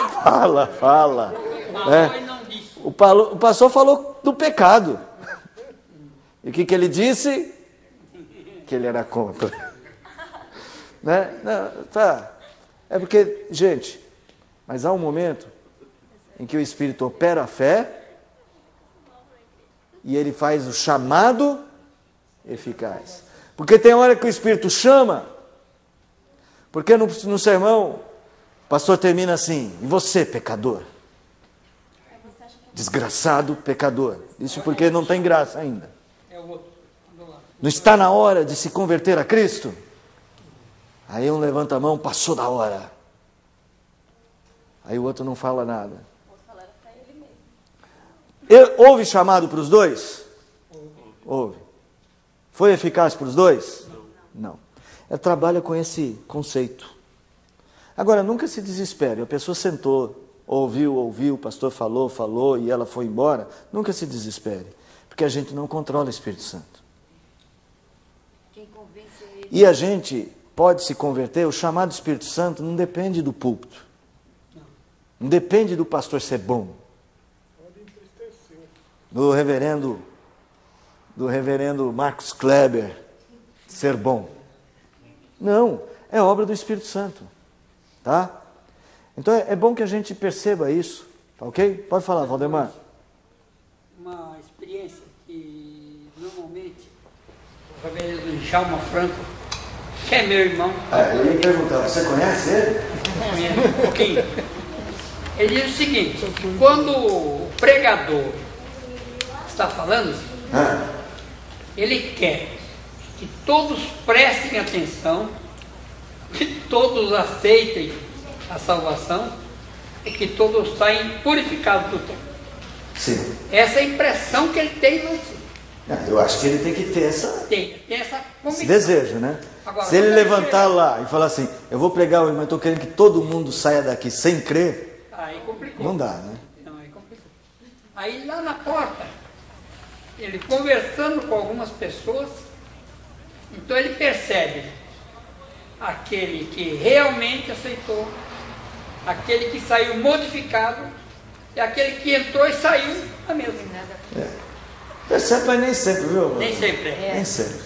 O pastor falou do pecado. E o que ele disse? Que ele era contra. Né? Não, tá. É porque, gente, mas há um momento em que o Espírito opera a fé e ele faz o chamado eficaz. Porque tem hora que o Espírito chama, porque no sermão o pastor termina assim: e você, pecador? Desgraçado pecador. Isso porque não tem graça ainda. Não está na hora de se converter a Cristo? Aí um levanta a mão: passou da hora. Aí o outro não fala nada. Houve chamado para os dois? Houve. Foi eficaz para os dois? Não. Ela trabalha com esse conceito. Agora, nunca se desespere. A pessoa sentou, ouviu, o pastor falou e ela foi embora. Nunca se desespere. Porque a gente não controla o Espírito Santo. E a gente pode se converter. O chamado do Espírito Santo não depende do púlpito. Não depende do pastor ser bom. Do reverendo Marcos Kleber ser bom. Não, é obra do Espírito Santo. Tá? Então é bom que a gente perceba isso. Tá ok? Pode falar, Valdemar. Uma experiência que normalmente o reverendo Djalma Franco, que é meu irmão. Eu ia perguntar, você conhece ele? Conheço um pouquinho. Ele diz o seguinte: quando o pregador está falando, ele quer que todos prestem atenção, que todos aceitem a salvação e que todos saiam purificados do tempo. Sim. Essa é a impressão que ele tem no si. Eu acho que ele tem que ter essa convicção. Esse desejo, né? Agora, se ele levantar lá e falar assim: eu vou pregar hoje, mas estou querendo que todo mundo saia daqui sem crer, aí complicou. Não dá, né? Não, aí complicou. Aí lá na porta, ele conversando com algumas pessoas, Então ele percebe aquele que realmente aceitou, aquele que saiu modificado e aquele que entrou e saiu a mesma. Percebe, mas nem sempre, viu? Nem sempre. Nem sempre.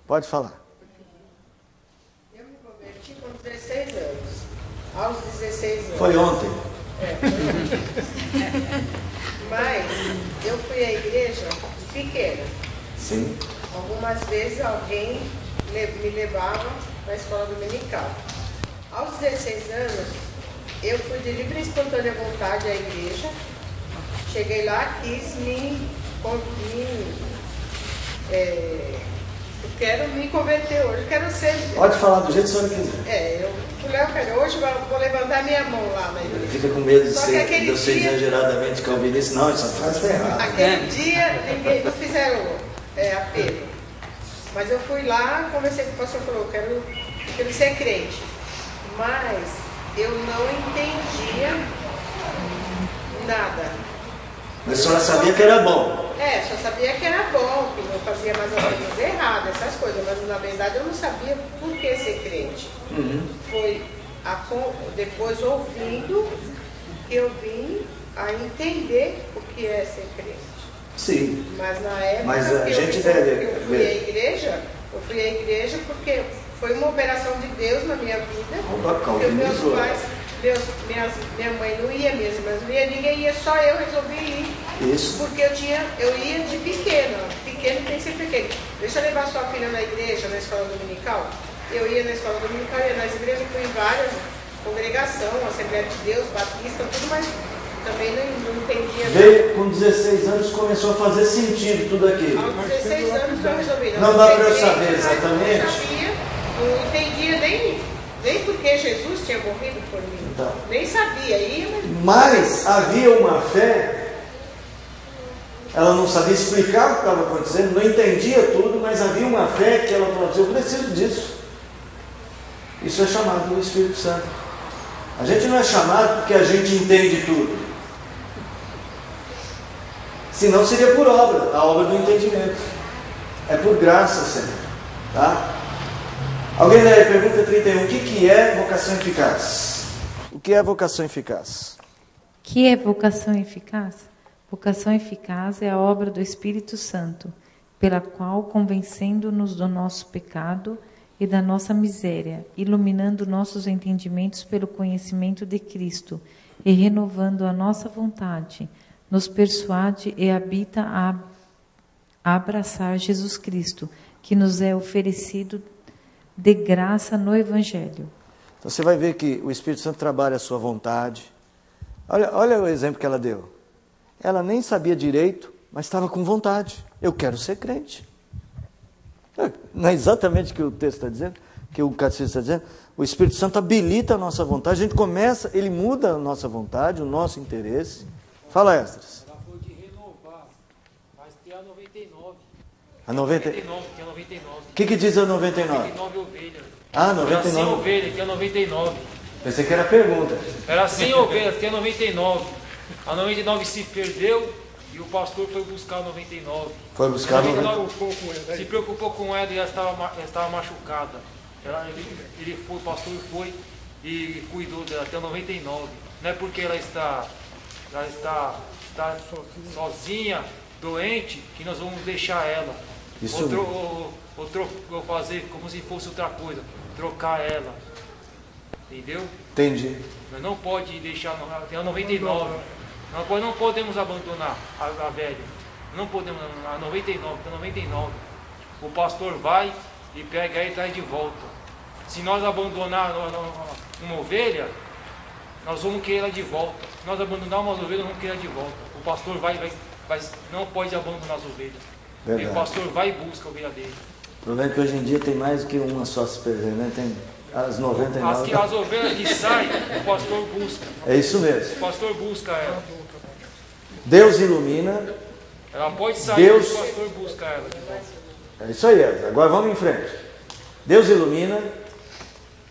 Pode falar. Eu me converti com 16 anos. Aos 16 anos. Foi ontem. Mas eu fui à igreja pequena. Sim. Algumas vezes alguém me levava para a escola dominical. Aos 16 anos, eu fui de livre e espontânea vontade à igreja. Cheguei lá, quis eu quero me converter hoje, quero ser... Pode falar do jeito que a senhora quiser. Eu falei, hoje vou levantar minha mão lá na igreja. Ele fica com medo de Só que ser aquele dia, exageradamente calvinista. Não, isso faz errado. aquele dia, ninguém não fizeram apelo. Mas eu fui lá, conversei com o pastor, falou, quero ser crente. Mas eu não entendia nada. Mas a senhora sabia que era bom. Só sabia que era bom, que não fazia mais ou menos errado, essas coisas. Mas na verdade eu não sabia por que ser crente. Foi depois ouvindo que eu vim a entender o que é ser crente. Sim. Mas na época Mas que eu fui à igreja porque foi uma operação de Deus na minha vida. Porque meus pais, minha mãe não ia, minhas irmãs não ia, ninguém ia, só eu resolvi ir. Isso. Porque eu ia de pequeno. Pequeno tem que ser pequeno. Deixa eu levar sua filha na igreja, na escola dominical. Eu ia na escola dominical, ia nas igrejas, fui em várias congregações, Assembleia de Deus, Batista, tudo, mas também não entendia nada. Veio com 16 anos, começou a fazer sentido tudo aquilo. Aos 16 anos eu resolvi. Não dá para eu saber exatamente. Não sabia, não entendia nem porque Jesus tinha morrido por mim. Então, nem sabia. Mas havia uma fé. Ela não sabia explicar o que estava acontecendo, não entendia tudo, mas havia uma fé que ela falou assim, eu preciso disso. Isso é chamado do Espírito Santo. A gente não é chamado porque a gente entende tudo. Senão seria por obra, a obra do entendimento. É por graça sempre. Tá? Alguém daí, pergunta 31, o que é vocação eficaz? O que é vocação eficaz? O que é vocação eficaz? Vocação eficaz é a obra do Espírito Santo, pela qual, convencendo-nos do nosso pecado e da nossa miséria, iluminando nossos entendimentos pelo conhecimento de Cristo e renovando a nossa vontade, nos persuade e habita a abraçar Jesus Cristo, que nos é oferecido de graça no Evangelho. Então você vai ver que o Espírito Santo trabalha a sua vontade. Olha o exemplo que ela deu. Ela nem sabia direito, mas estava com vontade. Eu quero ser crente. Não é exatamente o que o texto está dizendo, que o catecismo está dizendo. O Espírito Santo habilita a nossa vontade. A gente começa, ele muda a nossa vontade, o nosso interesse. Fala, Estras. Ela foi de renovar, mas tem a 99. A 99, tem a 99. O que diz a 99? 99 ovelhas. Ah, 99. Era 100 ovelhas, tem a 99. Pensei que era pergunta. Era 100 ovelhas, tem a 99. A 99 se perdeu e o pastor foi buscar a 99. Foi buscar a 99. Se preocupou com ela e ela estava machucada. O pastor foi e cuidou dela até a 99. Não é porque ela está sozinha, doente, que nós vamos deixar ela. Ou fazer como se fosse outra coisa, trocar ela. Entendeu? Entendi. Mas não pode deixar até a 99. Não podemos abandonar a velha. Não podemos, a 99, até a 99. O pastor vai e pega ela e traz de volta. Se nós abandonar uma ovelha, nós vamos querer ela de volta. Se nós abandonar uma ovelha, nós vamos querer ela de volta. O pastor não pode abandonar as ovelhas. E o pastor vai e busca a ovelha dele. O problema é que hoje em dia tem mais do que uma só se perder, né? Tem as 99. As ovelhas que saem, o pastor busca. É isso mesmo. O pastor busca ela. Deus ilumina. Ela pode sair, o pastor busca ela. É isso aí, agora vamos em frente. Deus ilumina,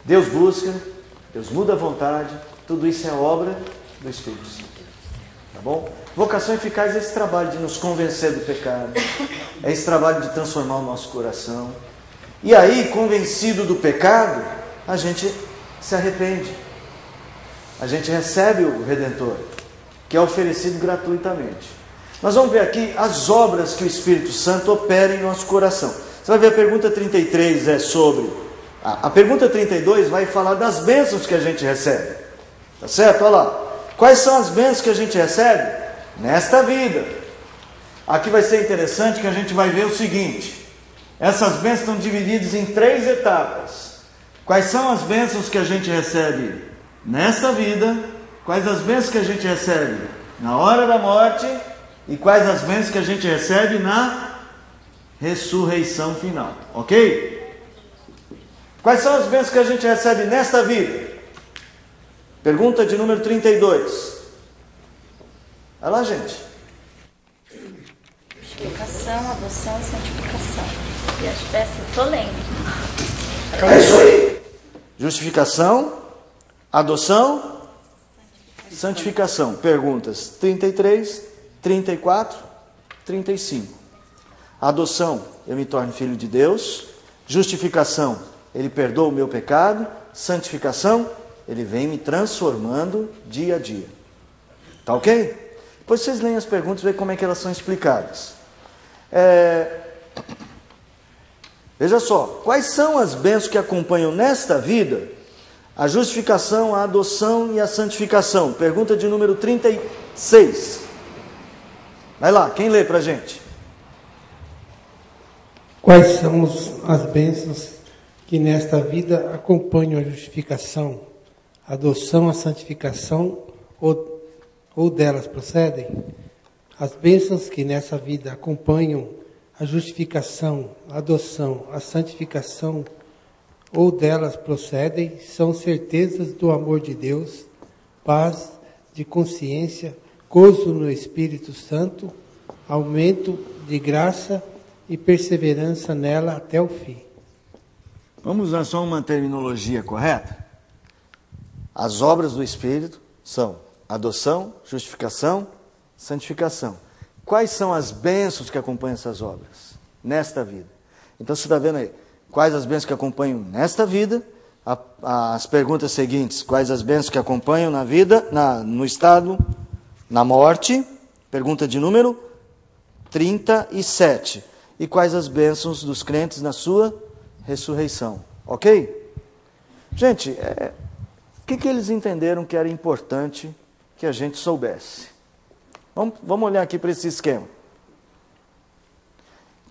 Deus busca, Deus muda a vontade, tudo isso é obra do Espírito Santo. Tá bom? Vocação eficaz é esse trabalho de nos convencer do pecado, é esse trabalho de transformar o nosso coração, E aí, convencido do pecado, a gente se arrepende. A gente recebe o Redentor, que é oferecido gratuitamente. Nós vamos ver aqui as obras que o Espírito Santo opera em nosso coração. Você vai ver a pergunta 33 é sobre... A pergunta 32 vai falar das bênçãos que a gente recebe. Tá certo? Olha lá. Quais são as bênçãos que a gente recebe? Nesta vida. Aqui vai ser interessante que a gente vai ver o seguinte. Essas bênçãos estão divididas em 3 etapas. Quais são as bênçãos que a gente recebe nesta vida? Quais as bênçãos que a gente recebe na hora da morte? E quais as bênçãos que a gente recebe na ressurreição final? Ok? Quais são as bênçãos que a gente recebe nesta vida? Pergunta de número 32. Olha lá, gente. Justificação, adoção e santificação. E acho que estou lendo. É isso aí. Justificação, adoção, santificação. Perguntas 33, 34, 35. Adoção, eu me torno filho de Deus. Justificação, Ele perdoa o meu pecado. Santificação, Ele vem me transformando dia a dia. Tá ok? Depois vocês leem as perguntas e veem como é que elas são explicadas. Veja só, quais são as bênçãos que acompanham nesta vida a justificação, a adoção e a santificação? Pergunta de número 36. Vai lá, quem lê pra gente? Quais são as bênçãos que nesta vida acompanham a justificação, a adoção, a santificação ou delas procedem? As bênçãos que nessa vida acompanham a justificação, a adoção, a santificação ou delas procedem são certezas do amor de Deus, paz de consciência, gozo no Espírito Santo, aumento de graça e perseverança nela até o fim. Vamos usar só uma terminologia correta? As obras do Espírito são adoção, justificação, santificação. Quais são as bênçãos que acompanham essas obras nesta vida? Então você está vendo aí, quais as bênçãos que acompanham nesta vida? As perguntas seguintes, quais as bênçãos que acompanham na vida, no estado, na morte? Pergunta de número 37. E quais as bênçãos dos crentes na sua ressurreição? Ok? Gente, o que eles entenderam que era importante que a gente soubesse? Vamos olhar aqui para esse esquema.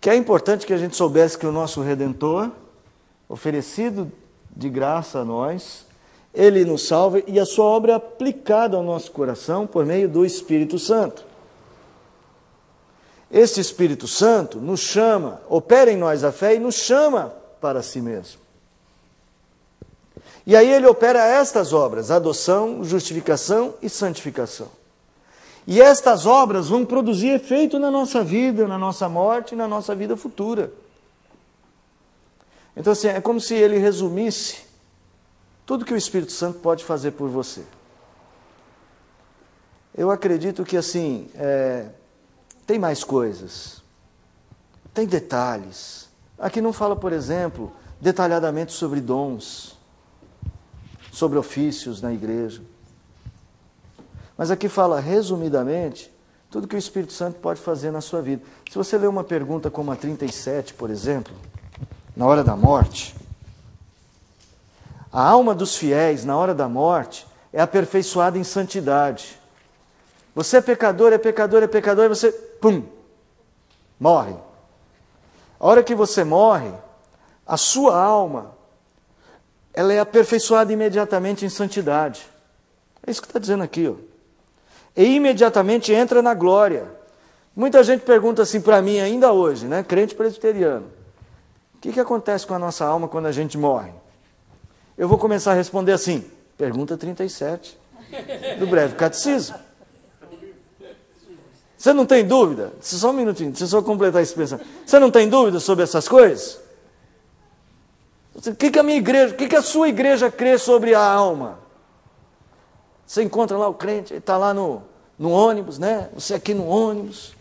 Que é importante que a gente soubesse que o nosso Redentor, oferecido de graça a nós, Ele nos salva e a sua obra é aplicada ao nosso coração por meio do Espírito Santo. Este Espírito Santo nos chama, opera em nós a fé e nos chama para si mesmo. E aí Ele opera estas obras, adoção, justificação e santificação. E estas obras vão produzir efeito na nossa vida, na nossa morte e na nossa vida futura. Então, assim, é como se Ele resumisse tudo que o Espírito Santo pode fazer por você. Eu acredito que, assim, tem mais coisas, tem detalhes. Aqui não fala, por exemplo, detalhadamente sobre dons, sobre ofícios na igreja. Mas aqui fala resumidamente tudo que o Espírito Santo pode fazer na sua vida. Se você ler uma pergunta como a 37, por exemplo, na hora da morte, a alma dos fiéis na hora da morte é aperfeiçoada em santidade. Você é pecador, e você, morre. A hora que você morre, a sua alma, ela é aperfeiçoada imediatamente em santidade. É isso que está dizendo aqui, ó. E imediatamente entra na glória. Muita gente pergunta assim para mim ainda hoje, né, crente presbiteriano, o que acontece com a nossa alma quando a gente morre? Eu vou começar a responder assim, pergunta 37, do breve catecismo. Você não tem dúvida? Só um minutinho, deixa eu só completar esse pensamento. Você não tem dúvida sobre essas coisas? O que a minha igreja, o que a sua igreja crê sobre a alma? Você encontra lá o crente, ele está lá no ônibus, né? Você aqui no ônibus,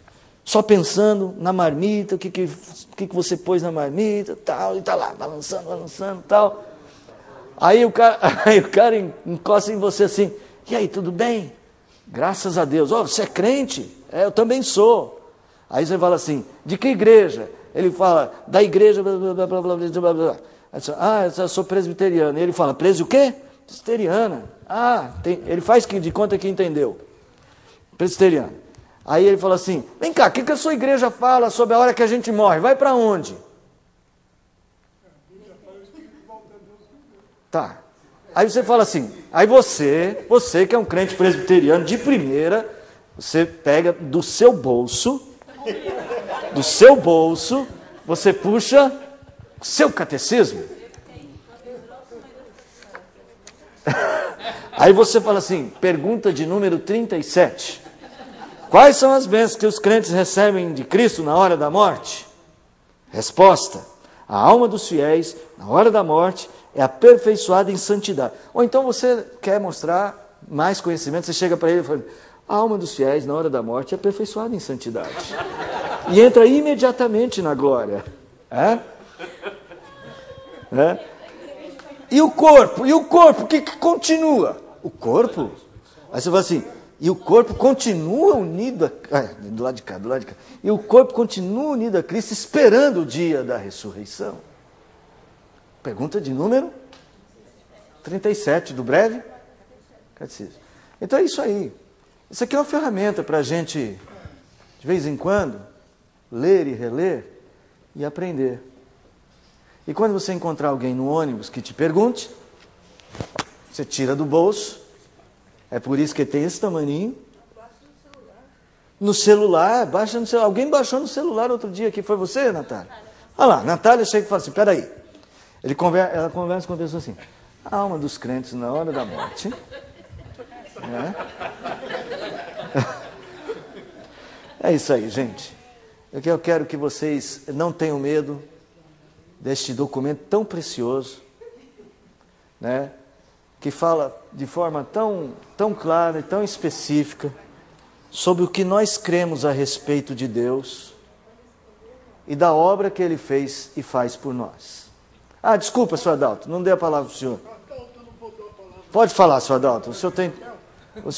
só pensando na marmita, o que você pôs na marmita, tal, e tá lá, balançando, tal. Aí o cara encosta em você assim, e aí, tudo bem? Graças a Deus. Você é crente? Eu também sou. Aí você fala assim, de que igreja? Ele fala, da igreja, blá, blá, blá, blá, blá, blá, blá. Eu sou presbiteriano. E ele fala, o quê? Presbiteriana. Ele faz de conta que entendeu. Presbiteriano. Aí ele fala assim, vem cá, o que a sua igreja fala sobre a hora que a gente morre? Vai para onde? Tá. Aí você fala assim, aí você que é um crente presbiteriano de primeira, você pega do seu bolso, você puxa o seu catecismo. Aí você fala assim, pergunta de número 37. Quais são as bênçãos que os crentes recebem de Cristo na hora da morte? Resposta, a alma dos fiéis, na hora da morte, é aperfeiçoada em santidade. Ou então você quer mostrar mais conhecimento, você chega para ele e fala, a alma dos fiéis, na hora da morte, é aperfeiçoada em santidade. E entra imediatamente na glória. E o corpo? O que continua? O corpo? Aí você fala assim, e o corpo continua unido do lado de cá. E o corpo continua unido a Cristo, esperando o dia da ressurreição. Pergunta de número 37 do breve catecismo. Então é isso aí. Isso aqui é uma ferramenta para a gente, de vez em quando, ler e reler e aprender. E quando você encontrar alguém no ônibus que te pergunte, você tira do bolso. É por isso que tem esse tamaninho. No celular, baixa no celular. Alguém baixou no celular outro dia aqui, foi você, Natália? Olha lá, Natália chega e fala assim, peraí. Ela conversa com a pessoa assim, a alma dos crentes na hora da morte. É isso aí, gente. Eu quero que vocês não tenham medo deste documento tão precioso, que fala de forma tão clara e tão específica sobre o que nós cremos a respeito de Deus e da obra que Ele fez e faz por nós. Desculpa, Sr. Adalto, não dei a palavra para o senhor. Pode falar, Sr. Adalto.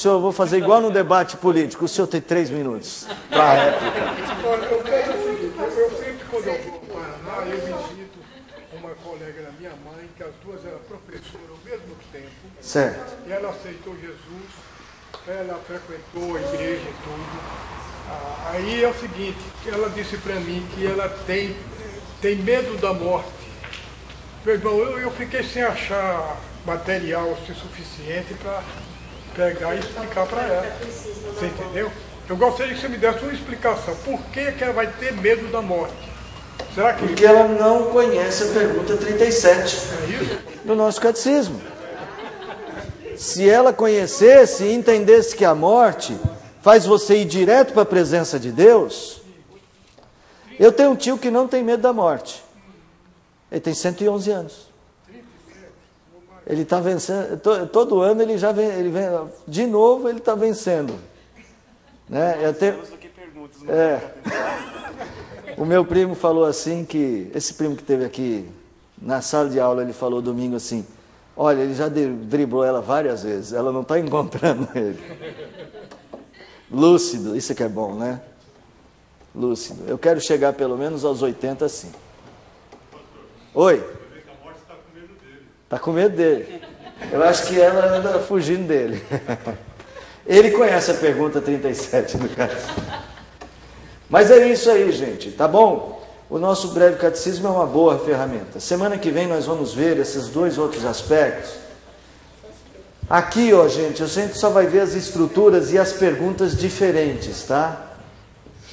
Eu vou fazer igual no debate político. O senhor tem 3 minutos para a réplica. Eu sempre, quando eu vou ao Paraná, eu visito uma colega da minha mãe, que as duas eram professoras ao mesmo tempo. Certo. E ela aceitou Jesus, ela frequentou a igreja e tudo. Aí é o seguinte, ela disse para mim que ela tem medo da morte. Meu irmão, eu fiquei sem achar material suficiente para pegar e explicar para ela. Você entendeu? Eu gostaria que você me desse uma explicação. Por que ela vai ter medo da morte? Será que... Porque ela não conhece a pergunta 37 do nosso catecismo. Se ela conhecesse e entendesse que a morte faz você ir direto para a presença de Deus... Eu tenho um tio que não tem medo da morte. Ele tem 111 anos. Ele está vencendo, todo ano ele vem, de novo ele está vencendo. O meu primo falou assim que, esse primo que esteve aqui na sala de aula, ele falou domingo assim, olha, ele já driblou ela várias vezes, ela não está encontrando ele. Lúcido, isso que é bom, né? Lúcido. Eu quero chegar pelo menos aos 80 assim. Oi? Está com medo dele. Eu acho que ela anda fugindo dele. Ele conhece a pergunta 37 do catecismo. Mas é isso aí, gente, tá bom? O nosso breve catecismo é uma boa ferramenta. Semana que vem nós vamos ver esses 2 outros aspectos. Aqui, gente, a gente só vai ver as estruturas e as perguntas diferentes, tá?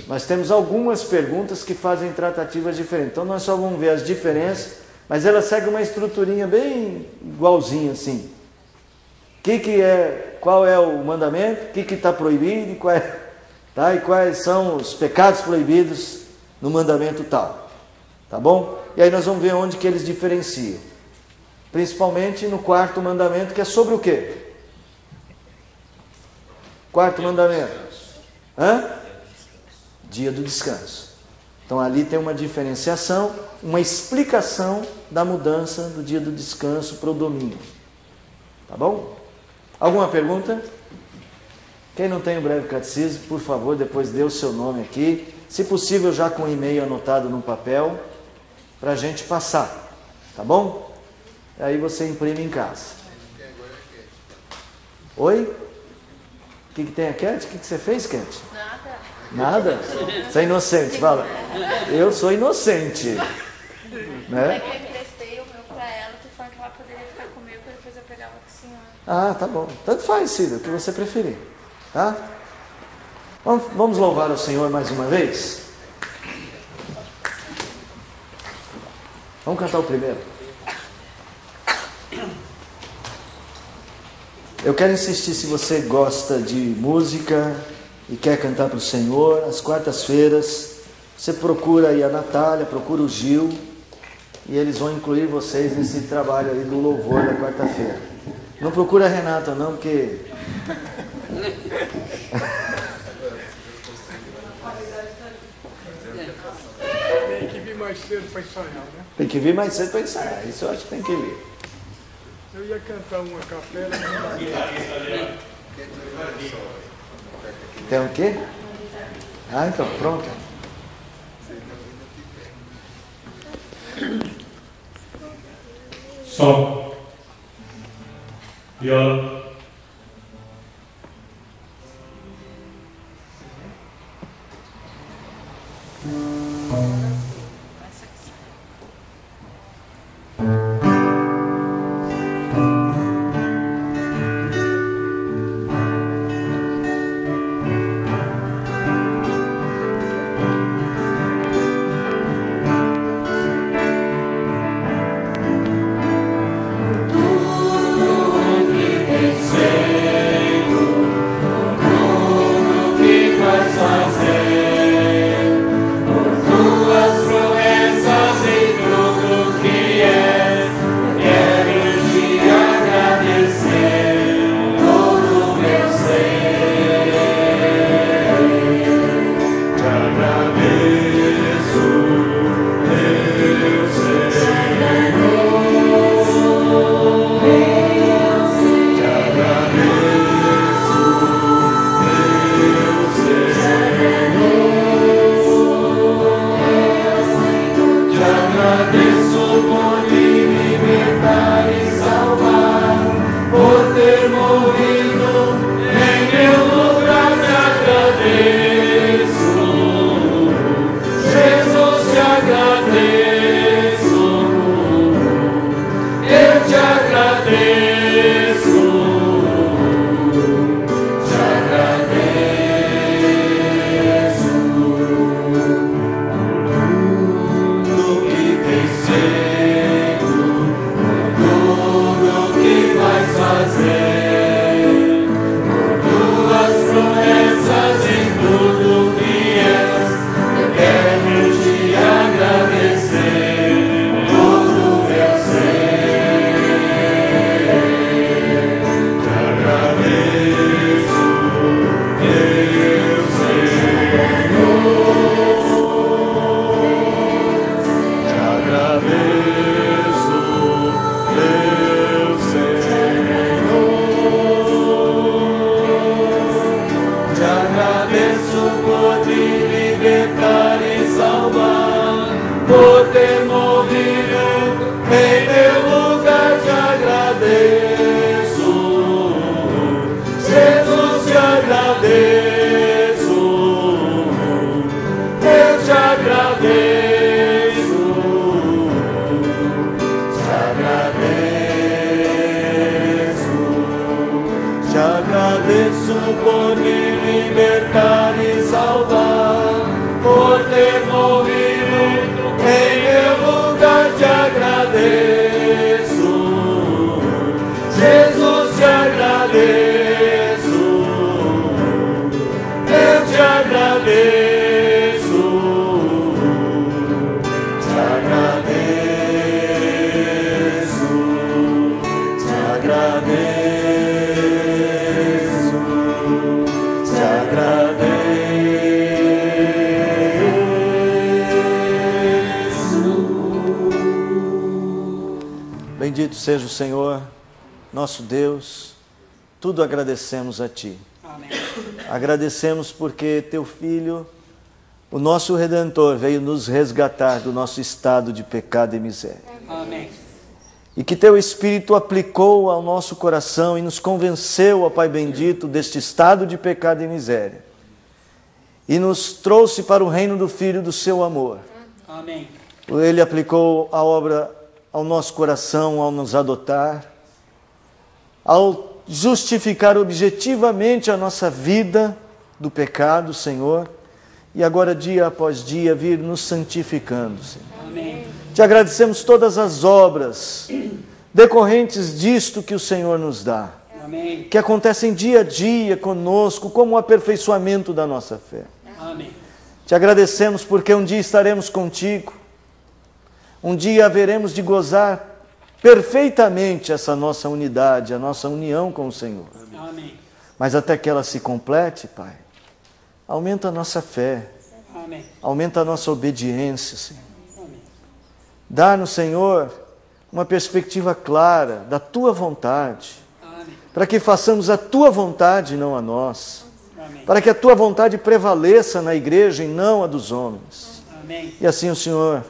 Nós temos algumas perguntas que fazem tratativas diferentes. Então nós só vamos ver as diferenças, mas ela segue uma estruturinha bem igualzinha assim. Qual é o mandamento? O que está proibido? E quais são os pecados proibidos no mandamento tal? Tá bom? E aí nós vamos ver onde que eles diferenciam. Principalmente no 4º mandamento, que é sobre o quê? 4º mandamento. dia do descanso. Então ali tem uma diferenciação, uma explicação da mudança do dia do descanso para o domingo. Tá bom? Alguma pergunta? Quem não tem o breve catecismo, por favor, depois dê o seu nome aqui. Se possível, já com o e-mail anotado no papel, para a gente passar. Tá bom? Aí você imprime em casa. Oi? O que tem a Cat? O que você fez, Cat? Nada? Você é inocente, fala. Eu sou inocente. Né? É que eu emprestei o meu pra ela, tô falando que ela poderia ficar comigo, e depois eu pegava com o senhor. Ah, tá bom. Tanto faz, Cida, o que você preferir. Tá? Vamos louvar o Senhor mais uma vez? Vamos cantar o primeiro. Eu quero insistir, se você gosta de música e quer cantar para o Senhor, às quartas-feiras, você procura aí a Natália, procura o Gil, e eles vão incluir vocês nesse trabalho aí do louvor da quarta-feira. Não procura a Renata não, porque... Tem que vir mais cedo para ensaiar, né? Tem que vir mais cedo para ensaiar, isso eu acho que tem que vir. Eu ia cantar uma capela, Tem o quê? Ah, então, pronto. Sol. Viola. Bendito seja o Senhor, nosso Deus, tudo agradecemos a Ti. Amém. Agradecemos porque Teu Filho, o nosso Redentor, veio nos resgatar do nosso estado de pecado e miséria. Amém. E que Teu Espírito aplicou ao nosso coração e nos convenceu, ó Pai bendito, deste estado de pecado e miséria. E nos trouxe para o reino do Filho do Seu amor. Amém. Ele aplicou a obra ao nosso coração ao nos adotar, ao justificar objetivamente a nossa vida do pecado, Senhor, e agora dia após dia vir nos santificando, Senhor. Amém. Te agradecemos todas as obras decorrentes disto que o Senhor nos dá, Amém. que acontecem dia a dia conosco como um aperfeiçoamento da nossa fé. Amém. Te agradecemos porque um dia estaremos contigo, um dia haveremos de gozar perfeitamente essa nossa unidade, a nossa união com o Senhor. Amém. Mas até que ela se complete, Pai, aumenta a nossa fé, Amém. aumenta a nossa obediência, Senhor. Amém. Dá-nos, Senhor, uma perspectiva clara da Tua vontade, para que façamos a Tua vontade e não a nossa, para que a Tua vontade prevaleça na igreja e não a dos homens. Amém. E assim o Senhor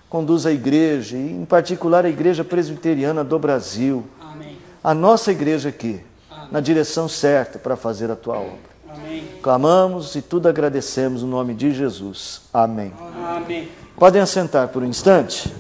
conduza a igreja, e em particular a Igreja Presbiteriana do Brasil, Amém. a nossa igreja aqui, na direção certa para fazer a Tua obra. Amém. Clamamos e tudo agradecemos no nome de Jesus. Amém. Amém. Podem assentar por um instante?